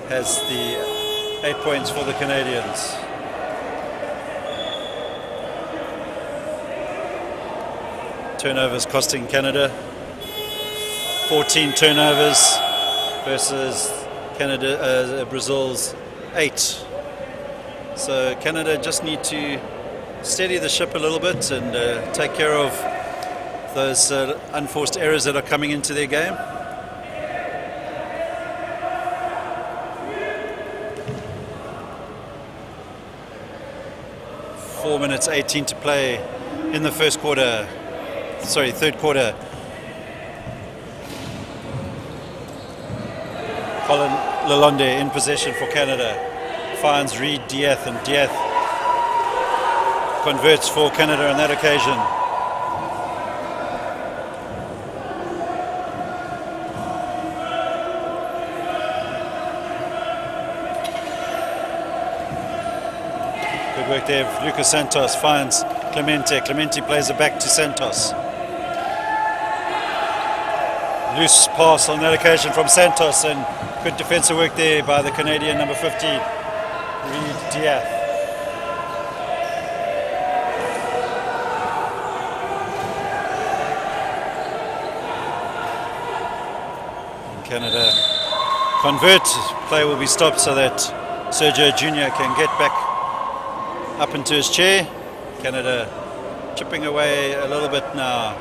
has the 8 points for the Canadians. Turnovers costing Canada, 14 turnovers versus Brazil's 8. So Canada just need to steady the ship a little bit and take care of those unforced errors that are coming into their game. Four minutes 18 to play in the third quarter. Colin Lalonde in possession for Canada, finds Reed Dieth, and Dieth converts for Canada on that occasion. Good work there. Lucas Santos finds Clemente. Clemente plays it back to Santos. Loose pass on that occasion from Santos, and good defensive work there by the Canadian number 50, Reed Dieth. Canada convert. Play will be stopped so that Sergio Jr. can get back up into his chair. Canada chipping away a little bit now.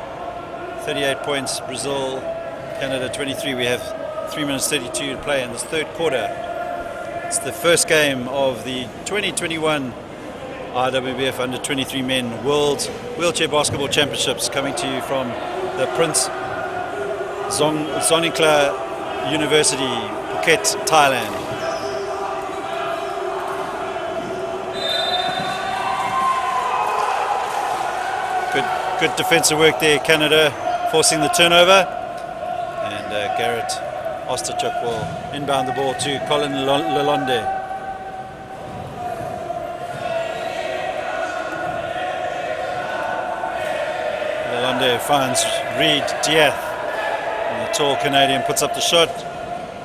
38 points, Brazil, Canada 23. We have 3 minutes 32 to play in this third quarter. It's the first game of the 2021 IWBF Under 23 Men World Wheelchair Basketball Championships, coming to you from the Prince of Songkla University, Phuket, Thailand. Good defensive work there, Canada forcing the turnover, and Garrett Osterchuk will inbound the ball to Colin Lalonde. Lalonde finds Reed Dieth, and the tall Canadian puts up the shot.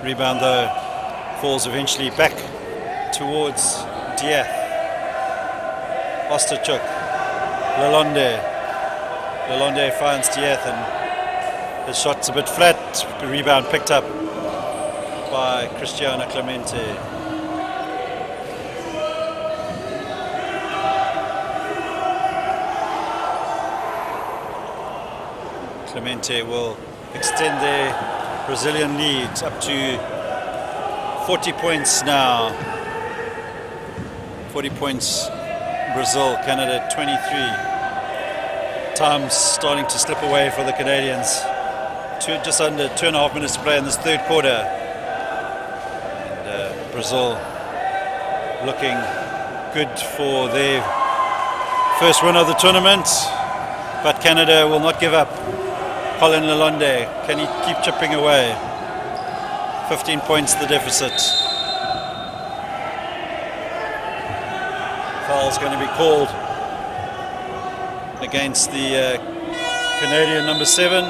Rebound though falls eventually back towards Dieth. Osterchuk, Lalonde finds Dieth, and the shot's a bit flat. The rebound picked up by Cristiano Clemente. Clemente will extend their Brazilian lead up to 40 points now. 40 points Brazil, Canada 23. Time's starting to slip away for the Canadians. Just under 2.5 minutes to play in this third quarter. And Brazil looking good for their first win of the tournament. But Canada will not give up. Colin Lalonde, can he keep chipping away? 15 points the deficit. Foul's going to be called against the Canadian number 7,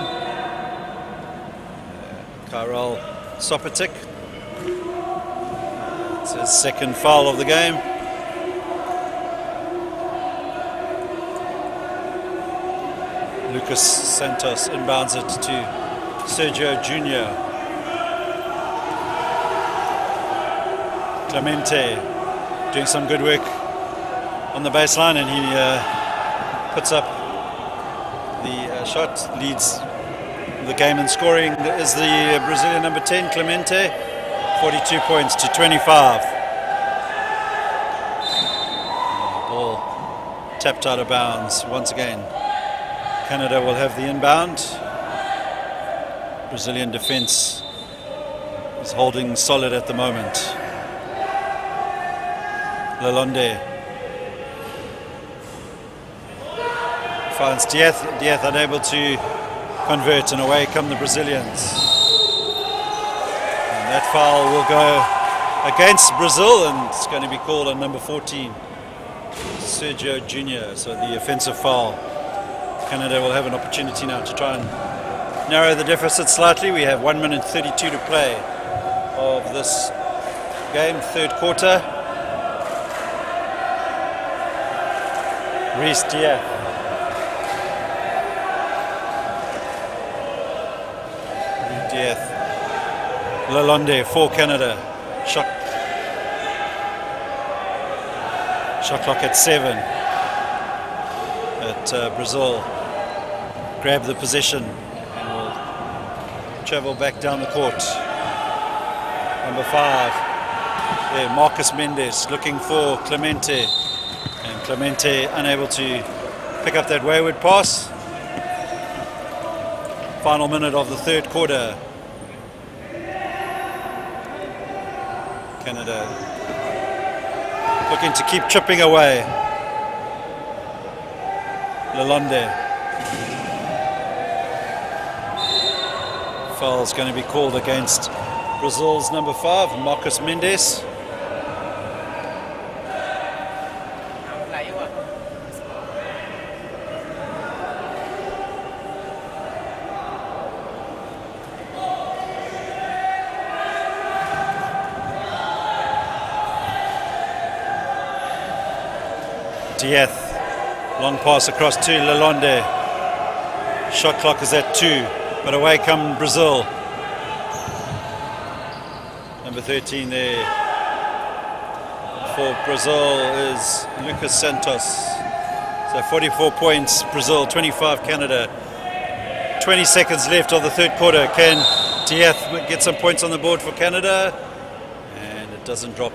Karel Sopatik. It's his second foul of the game. Lucas Santos inbounds it to Sergio Jr. Clemente doing some good work on the baseline, and he puts up shot, leads the game in scoring is the Brazilian number 10, Clemente, 42 points to 25. Ball tapped out of bounds once again. Canada will have the inbound. Brazilian defense is holding solid at the moment. Lalonde finds Dieth unable to convert, and away come the Brazilians. And that foul will go against Brazil, and it's going to be called on number 14, Sergio Jr. So the offensive foul. Canada will have an opportunity now to try and narrow the deficit slightly. We have 1 minute 32 to play of this game, third quarter. Reese Dieth. Lalonde for Canada. Shot clock at 7. But Brazil grab the possession and will travel back down the court. Number 5 there, Marcus Mendes looking for Clemente, and Clemente unable to pick up that wayward pass. Final minute of the third quarter. Canada looking to keep chipping away. Lalonde. Foul's going to be called against Brazil's number 5, Marcus Mendes. Dieth, long pass across to Lalonde. Shot clock is at 2, but away come Brazil. Number 13 there for Brazil is Lucas Santos. So 44 points Brazil, 25 Canada. 20 seconds left of the third quarter. Can Dieth get some points on the board for Canada? And it doesn't drop.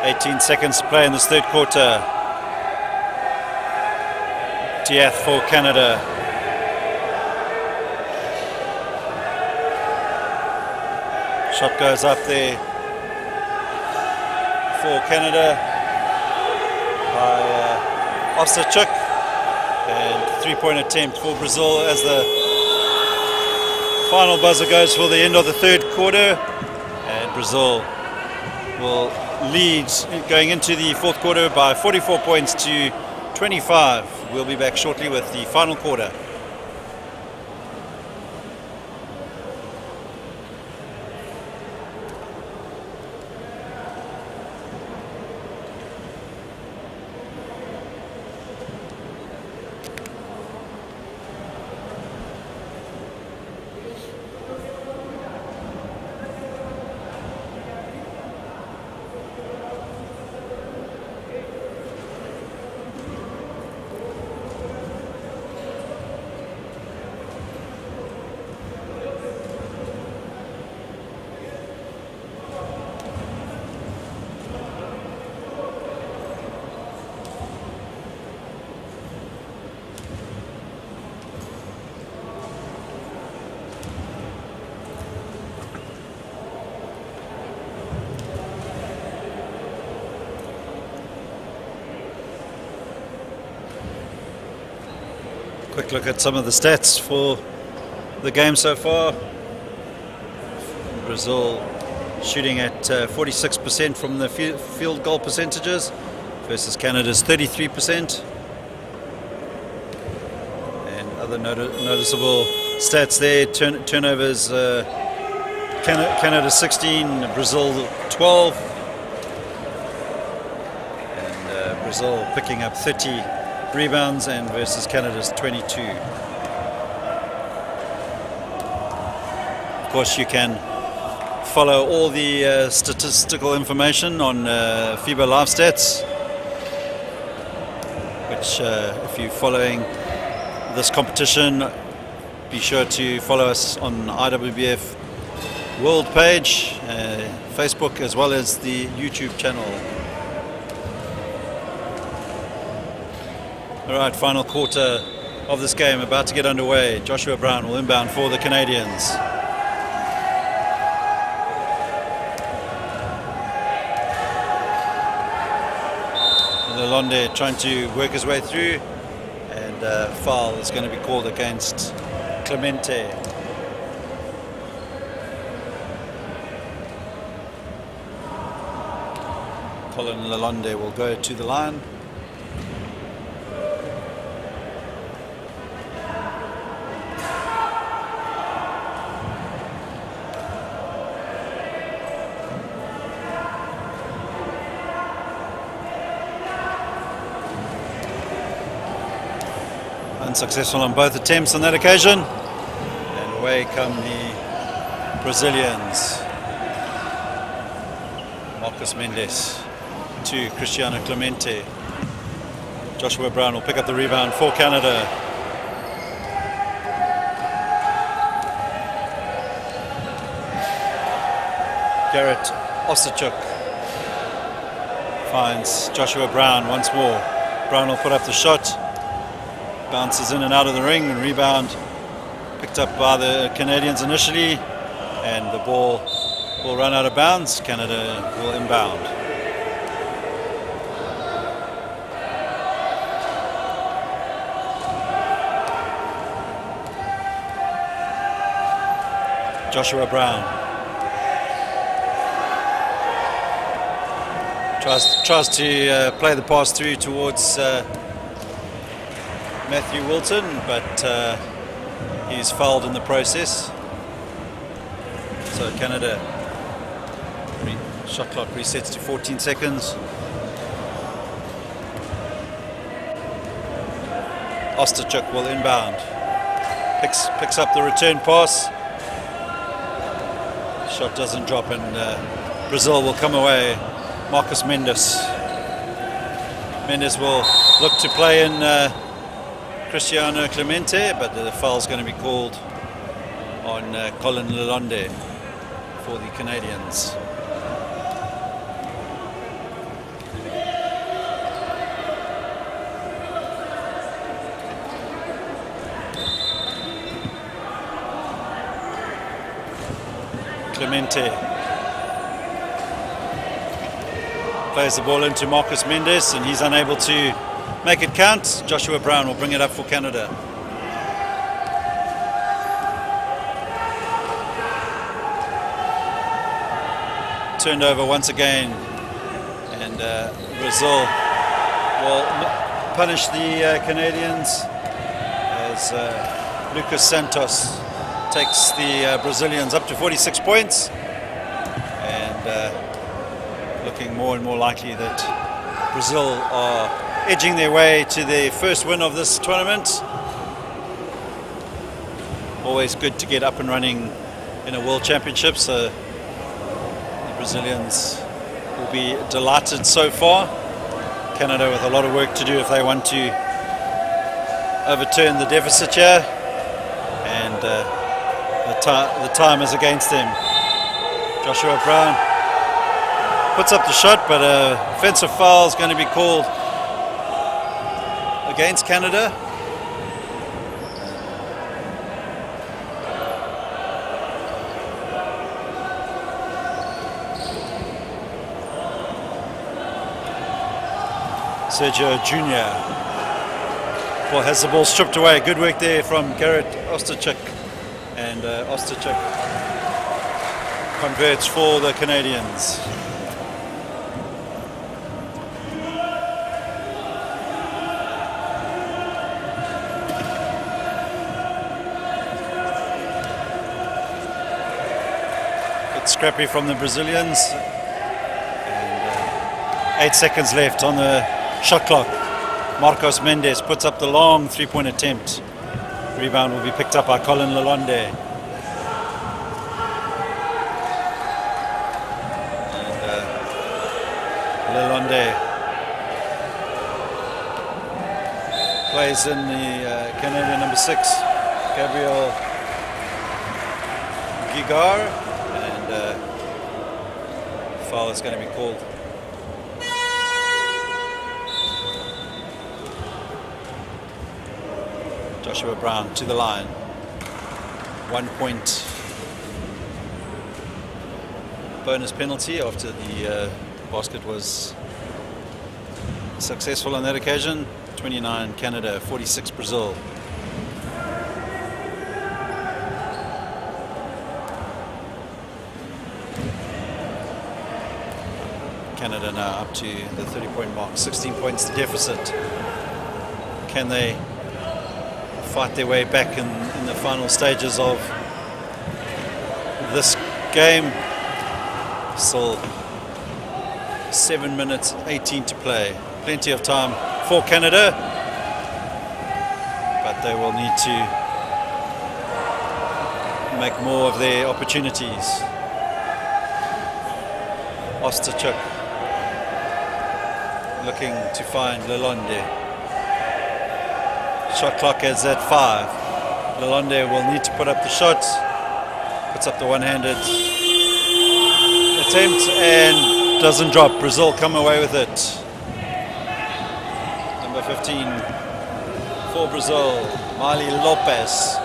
.18 seconds to play in this third quarter. Dieth for Canada. Shot goes up there for Canada by Osachuk, and 3-point attempt for Brazil as the final buzzer goes for the end of the third quarter, and Brazil will lead going into the fourth quarter by 44 points to 25. We'll be back shortly with the final quarter. Quick look at some of the stats for the game so far. Brazil shooting at 46% from the field goal percentages versus Canada's 33%. And other noticeable stats there, turnovers, Canada 16, Brazil 12. And Brazil picking up 30 rebounds and versus Canada's 22. Of course, you can follow all the statistical information on FIBA Live Stats, which if you're following this competition, be sure to follow us on IWBF World page, Facebook, as well as the YouTube channel. All right, final quarter of this game about to get underway. Joshua Brown will inbound for the Canadians. Lalonde trying to work his way through, and foul is going to be called against Clemente. Colin Lalonde will go to the line. Unsuccessful on both attempts on that occasion, and away come the Brazilians. Marcos Mendes to Cristiano Clemente. Joshua Brown will pick up the rebound for Canada. Garrett Osachuk finds Joshua Brown once more. Brown will put up the shot. Bounces in and out of the ring, and rebound picked up by the Canadians initially, and the ball will run out of bounds. Canada will inbound. Joshua Brown tries to play the pass through towards Matthew Wilton, but he's fouled in the process. So Canada, shot clock resets to 14 seconds. Ostachuk will inbound. Picks up the return pass. Shot doesn't drop, and Brazil will come away. Marcos Mendes. Mendes will look to play in Cristiano Clemente, but the foul is going to be called on Colin Lalonde for the Canadians. Clemente plays the ball into Marcos Mendes, and he's unable to make it count. Joshua Brown will bring it up for Canada. Turned over once again, and Brazil will punish the Canadians as Lucas Santos takes the Brazilians up to 46 points, and looking more and more likely that Brazil are edging their way to their first win of this tournament. Always good to get up and running in a World Championship, so the Brazilians will be delighted so far. Canada with a lot of work to do if they want to overturn the deficit here, and the time is against them. Joshua Brown puts up the shot, but an offensive foul is going to be called against Canada. Sergio Jr. has the ball stripped away. Good work there from Garrett Ostachuk, and Ostachuk converts for the Canadians. It's scrappy from the Brazilians, and 8 seconds left on the shot clock. Marcos Mendes puts up the long three-point attempt. Rebound will be picked up by Colin Lalonde. Lalonde plays in the Canadian number 6, Gabriel Gigar, and foul is going to be called. Joshua Brown to the line. 1 point bonus penalty after the basket was successful on that occasion. 29 Canada, 46 Brazil. Canada now up to the 30-point mark, 16 points to deficit. Can they fight their way back in the final stages of this game? Still 7 minutes 18 to play. Plenty of time for Canada, but they will need to make more of their opportunities. Osterchuk looking to find Lalonde. Shot clock is at 5. Lalonde will need to put up the shot. Puts up the one-handed attempt and doesn't drop. Brazil come away with it. Number 15 for Brazil, Marli Lopez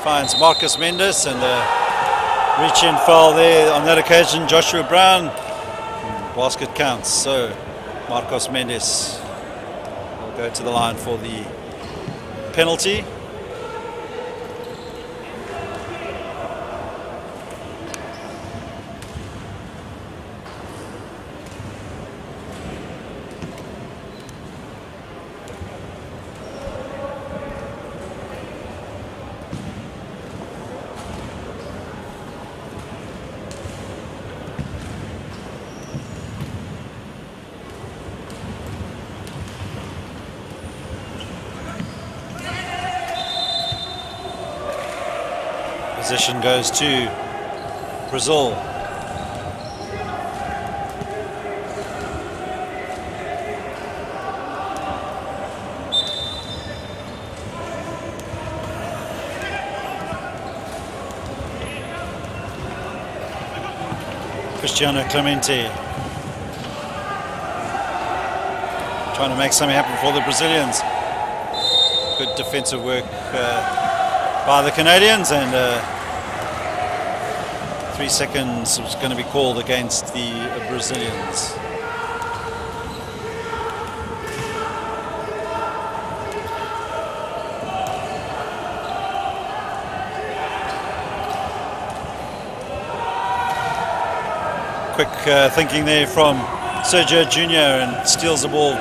finds Marcus Mendes, and a reach-in foul there on that occasion. Joshua Brown, basket counts, so Marcos Mendes will go to the line for the penalty. Position goes to Brazil. Cristiano Clemente trying to make something happen for the Brazilians. Good defensive work by the Canadians, and 3 seconds was going to be called against the Brazilians. Quick thinking there from Sergio Jr. and steals the ball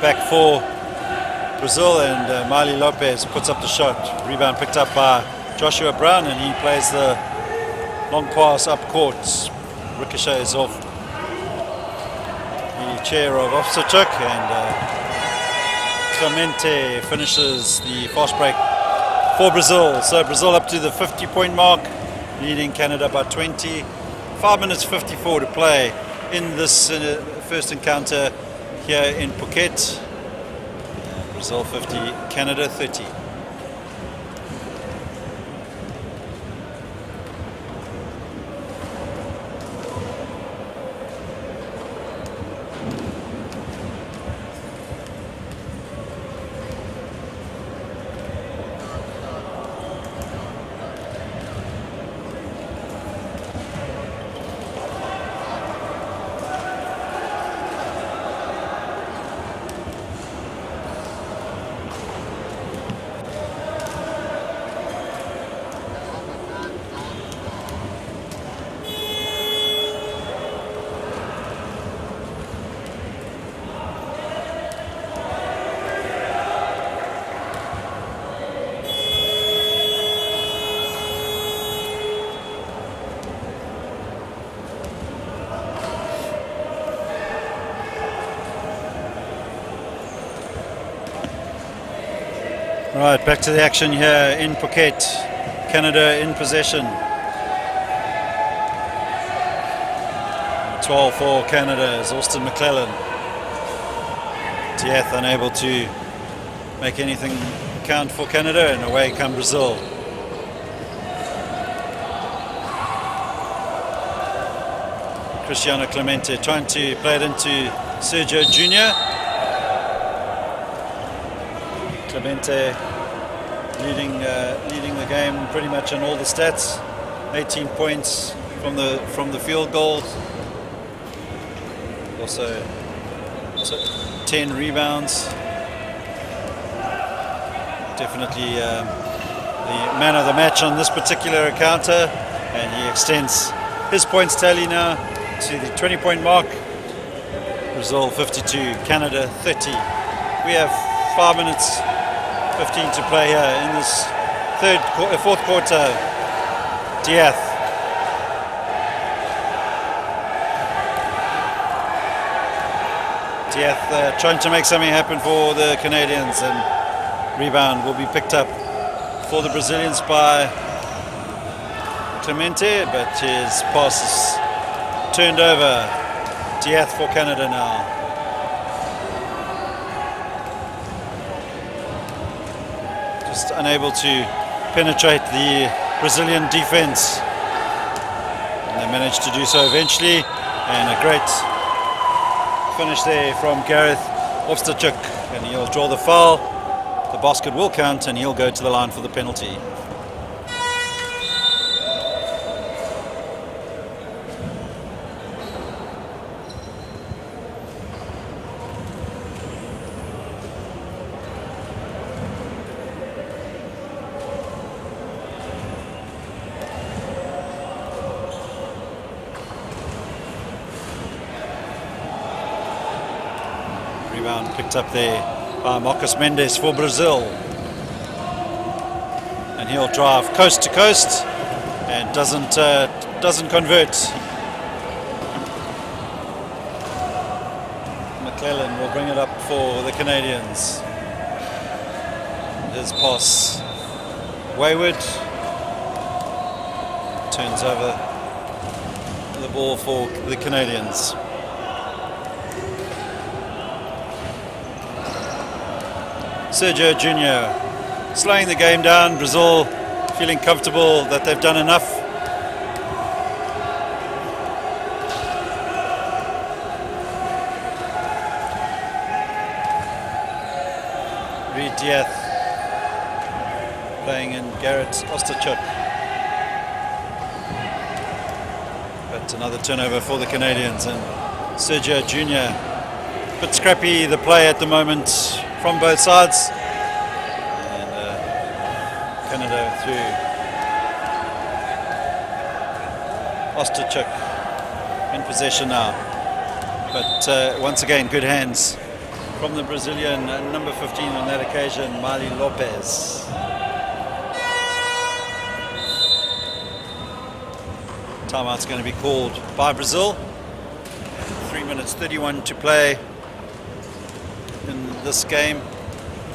back for Brazil, and Marli Lopez puts up the shot. Rebound picked up by Joshua Brown, and he plays the long pass up court. Ricochets off the chair of Osterchuk, and Clemente finishes the fast break for Brazil. So Brazil up to the 50-point mark, leading Canada by 20. 5 minutes 54 to play in this first encounter here in Phuket. Brazil 50, Canada 30. Right, back to the action here in Phuket. Canada in possession. 12 for Canada is Austin McClellan. Diath unable to make anything count for Canada, and away come Brazil. Cristiano Clemente trying to play it into Sergio Jr. Clemente leading the game pretty much on all the stats. 18 points from the field goals. Also 10 rebounds. Definitely the man of the match on this particular encounter, and he extends his points tally now to the 20-point mark. Brazil 52, Canada 30. We have 5 minutes 15 to play here in this fourth quarter. Diath. Diath trying to make something happen for the Canadians, and rebound will be picked up for the Brazilians by Clemente, but his pass is turned over. Diath for Canada now. Just unable to penetrate the Brazilian defense. And they managed to do so eventually, and a great finish there from Gareth Ostachuk, and he'll draw the foul. The basket will count, and he'll go to the line for the penalty. Rebound picked up there by Marcos Mendes for Brazil, and he'll drive coast to coast and doesn't convert. McClellan will bring it up for the Canadians. His pass wayward, turns over the ball for the Canadians. Sergio Jr. slowing the game down. Brazil feeling comfortable that they've done enough. Reed Diath playing in Gareth Ostachuk. But another turnover for the Canadians, and Sergio Jr. bit scrappy the play at the moment from both sides, and Canada through Ostachuk in possession now, but once again good hands from the Brazilian number 15 on that occasion, Mali Lopez. Timeout's going to be called by Brazil. 3 minutes 31 to play in this game.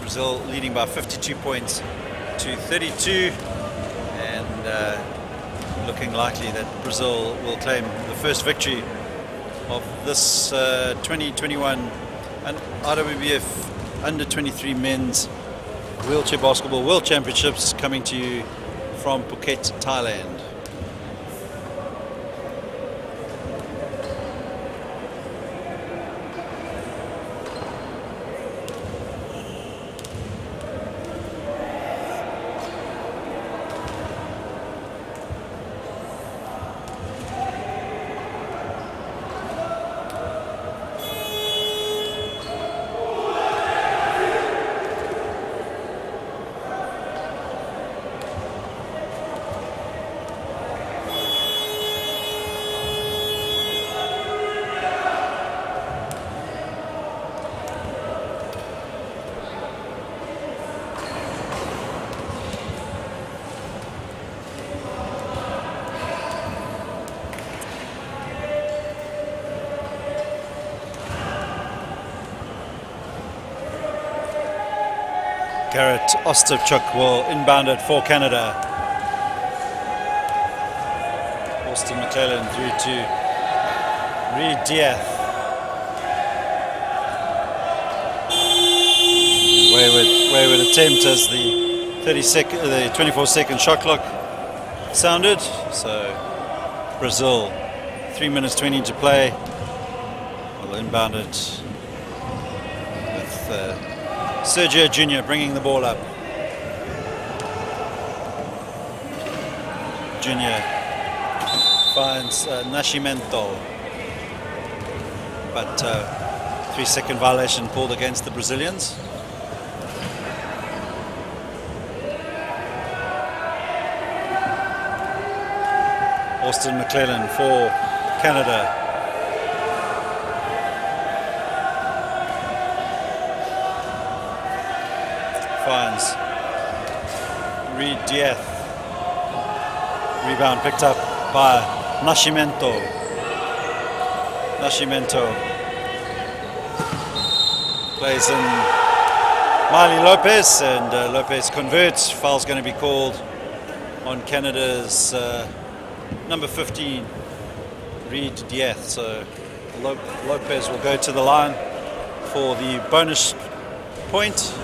Brazil leading by 52 points to 32, and looking likely that Brazil will claim the first victory of this 2021 and IWBF Under 23 Men's Wheelchair Basketball World Championships, coming to you from Phuket, Thailand. Gareth Ostachuk will inbound it for Canada. Austin McClellan through to Reed Diath. third attempt as the 24-second shot clock sounded. So Brazil, 3 minutes 20 to play. Will inbound it with Sergio Jr. bringing the ball up. Jr. finds Nascimento, but 3-second violation pulled against the Brazilians. Austin McClellan for Canada. Finds Reed Diaz. Rebound picked up by Nascimento. Plays in Miley Lopez, and Lopez converts. Foul's going to be called on Canada's number 15, Reed Diaz. So Lopez will go to the line for the bonus point.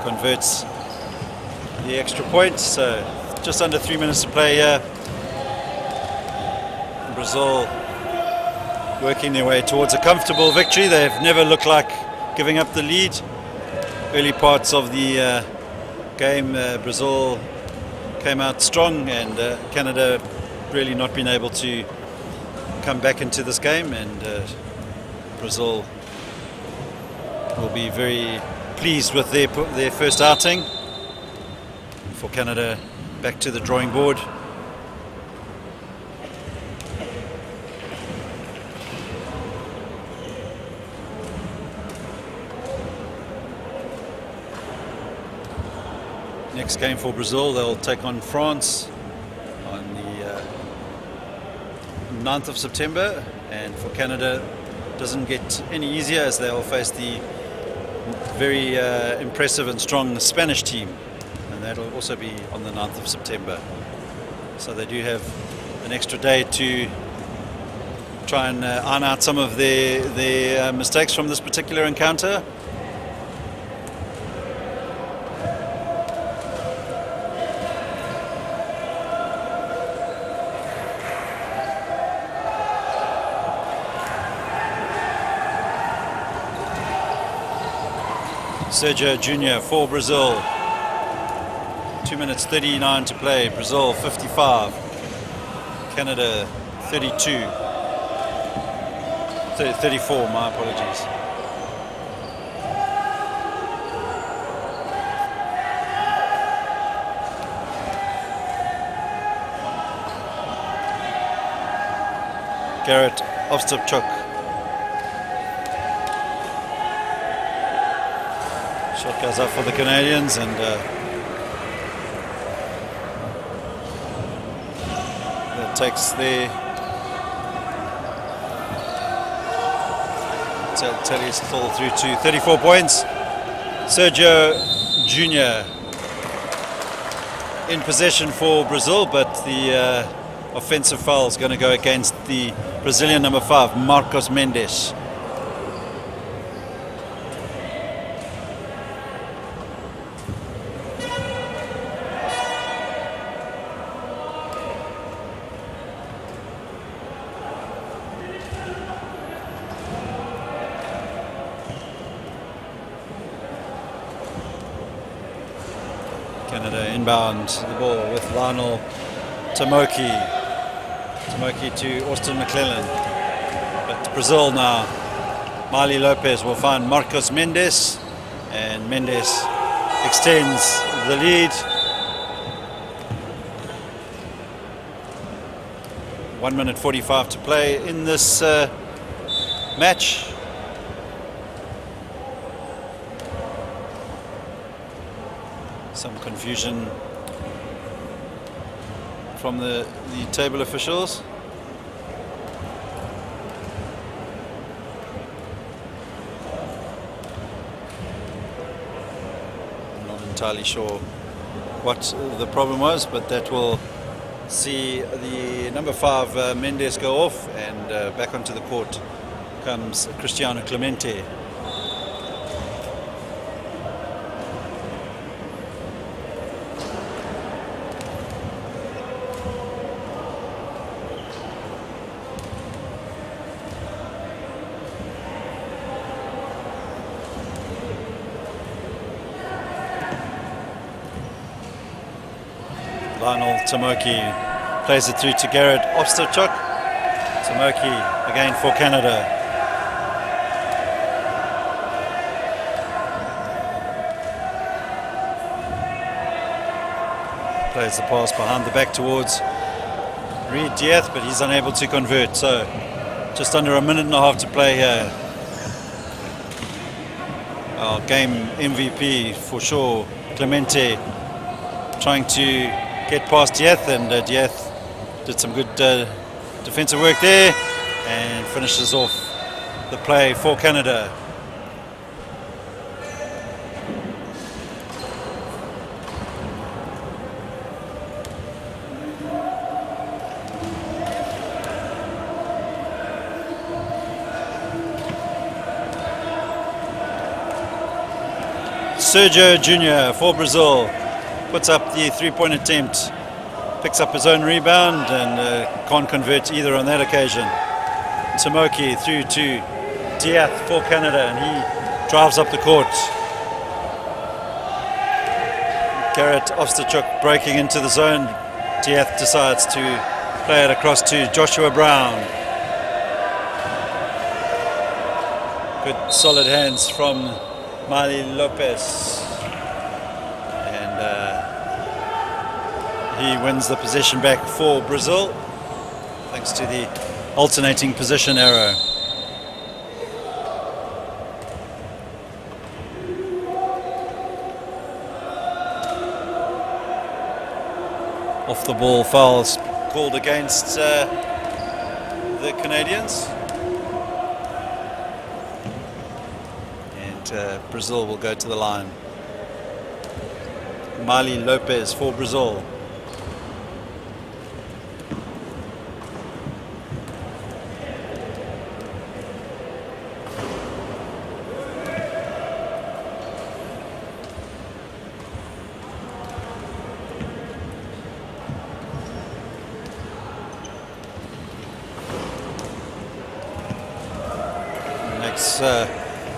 Converts the extra point, so just under 3 minutes to play here. Brazil working their way towards a comfortable victory. They've never looked like giving up the lead. Early parts of the game, Brazil came out strong, and Canada really not been able to come back into this game, and Brazil will be very pleased with their first outing. For Canada, back to the drawing board. Next game for Brazil, they'll take on France on the 9th of September, and for Canada, doesn't get any easier as they'll face the very impressive and strong Spanish team, and that'll also be on the 9th of September. So they do have an extra day to try and iron out some of their mistakes from this particular encounter. Sergio Jr. for Brazil. 2 minutes 39 to play. Brazil 55. Canada 32. 34, my apologies. Garrett Ostapchuk. Shot goes up for the Canadians, and that takes the tally still through to 34 points. Sergio Jr. in possession for Brazil, but the offensive foul is going to go against the Brazilian number 5, Marcos Mendes. Canada inbound the ball with Lionel Tamoki. Tamoki to Austin McClellan. But Brazil now. Miley Lopez will find Marcos Mendes, and Mendes extends the lead. 1 minute 45 to play in this match. Some confusion from the table officials. I'm not entirely sure what the problem was, but that will see the number 5 Mendes go off, and back onto the court comes Cristiano Clemente. Lionel Tomoki plays it through to Garrett Osterchuk. Tomoki again for Canada. Plays the pass behind the back towards Reed Dieth, but he's unable to convert. So just under a minute and a half to play here. Our game MVP for sure, Clemente, trying to get past Dieth, and Dieth did some good defensive work there and finishes off the play for Canada. Sergio Jr. for Brazil puts up the three-point attempt, picks up his own rebound, and can't convert either on that occasion. Tomoki through to Dieth for Canada, and he drives up the court. Garrett Osterchuk breaking into the zone. Dieth decides to play it across to Joshua Brown. Good solid hands from Mali Lopez. He wins the possession back for Brazil, thanks to the alternating position arrow. Off the ball fouls called against the Canadians. And Brazil will go to the line. Mali Lopez for Brazil.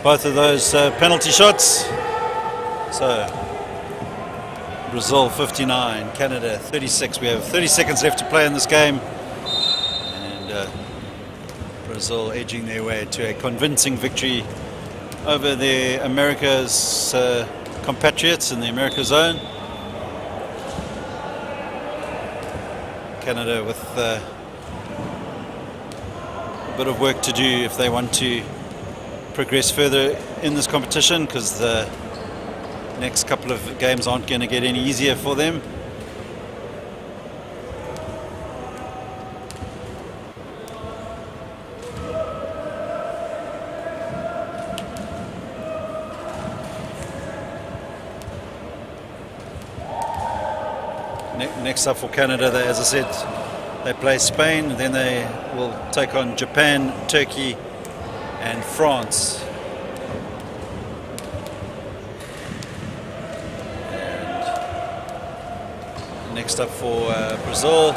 Both of those penalty shots. So Brazil 59, Canada 36. We have 30 seconds left to play in this game, and Brazil edging their way to a convincing victory over the America's compatriots in the America zone. Canada with a bit of work to do if they want to progress further in this competition, because the next couple of games aren't going to get any easier for them. Next up for Canada, as I said, they play Spain, then they will take on Japan, Turkey and France. And next up for Brazil.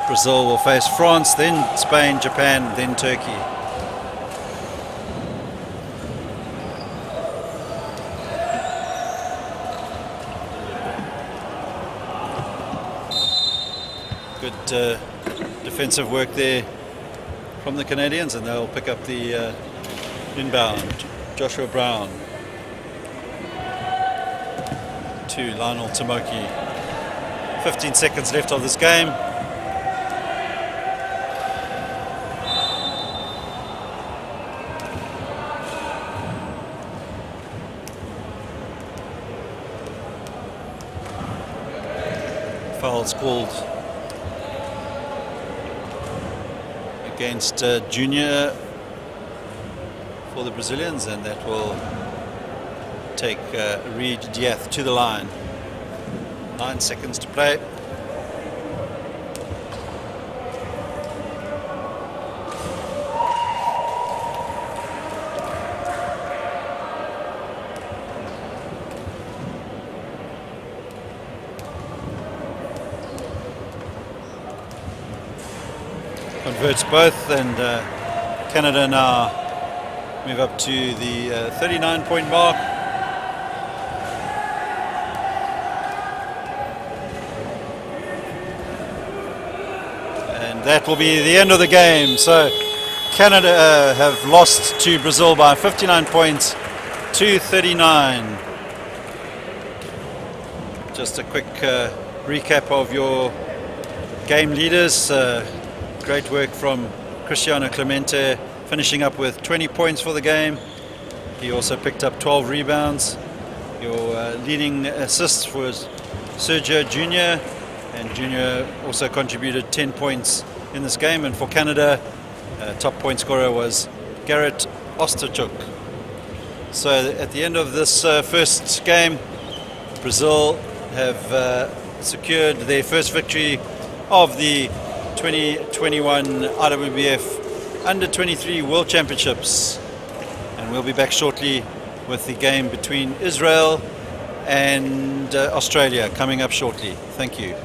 Brazil will face France, then Spain, Japan, then Turkey. Good defensive work there from the Canadians, and they'll pick up the inbound. Joshua Brown to Lionel Tomoki. 15 seconds left of this game. Fouls called against Junior for the Brazilians, and that will take Reed Dieth to the line. 9 seconds to play. Converts both, and Canada now move up to the 39-point mark. And that will be the end of the game. So Canada have lost to Brazil by 59 points to 39. Just a quick recap of your game leaders. Great work from Cristiano Clemente, finishing up with 20 points for the game. He also picked up 12 rebounds. Your leading assists was Sergio Jr., and Jr. also contributed 10 points in this game. And for Canada, top point scorer was Garrett Osterchuk. So at the end of this first game, Brazil have secured their first victory of the 2021 IWBF Under-23 World Championships. And we'll be back shortly with the game between Israel and Australia coming up shortly. Thank you.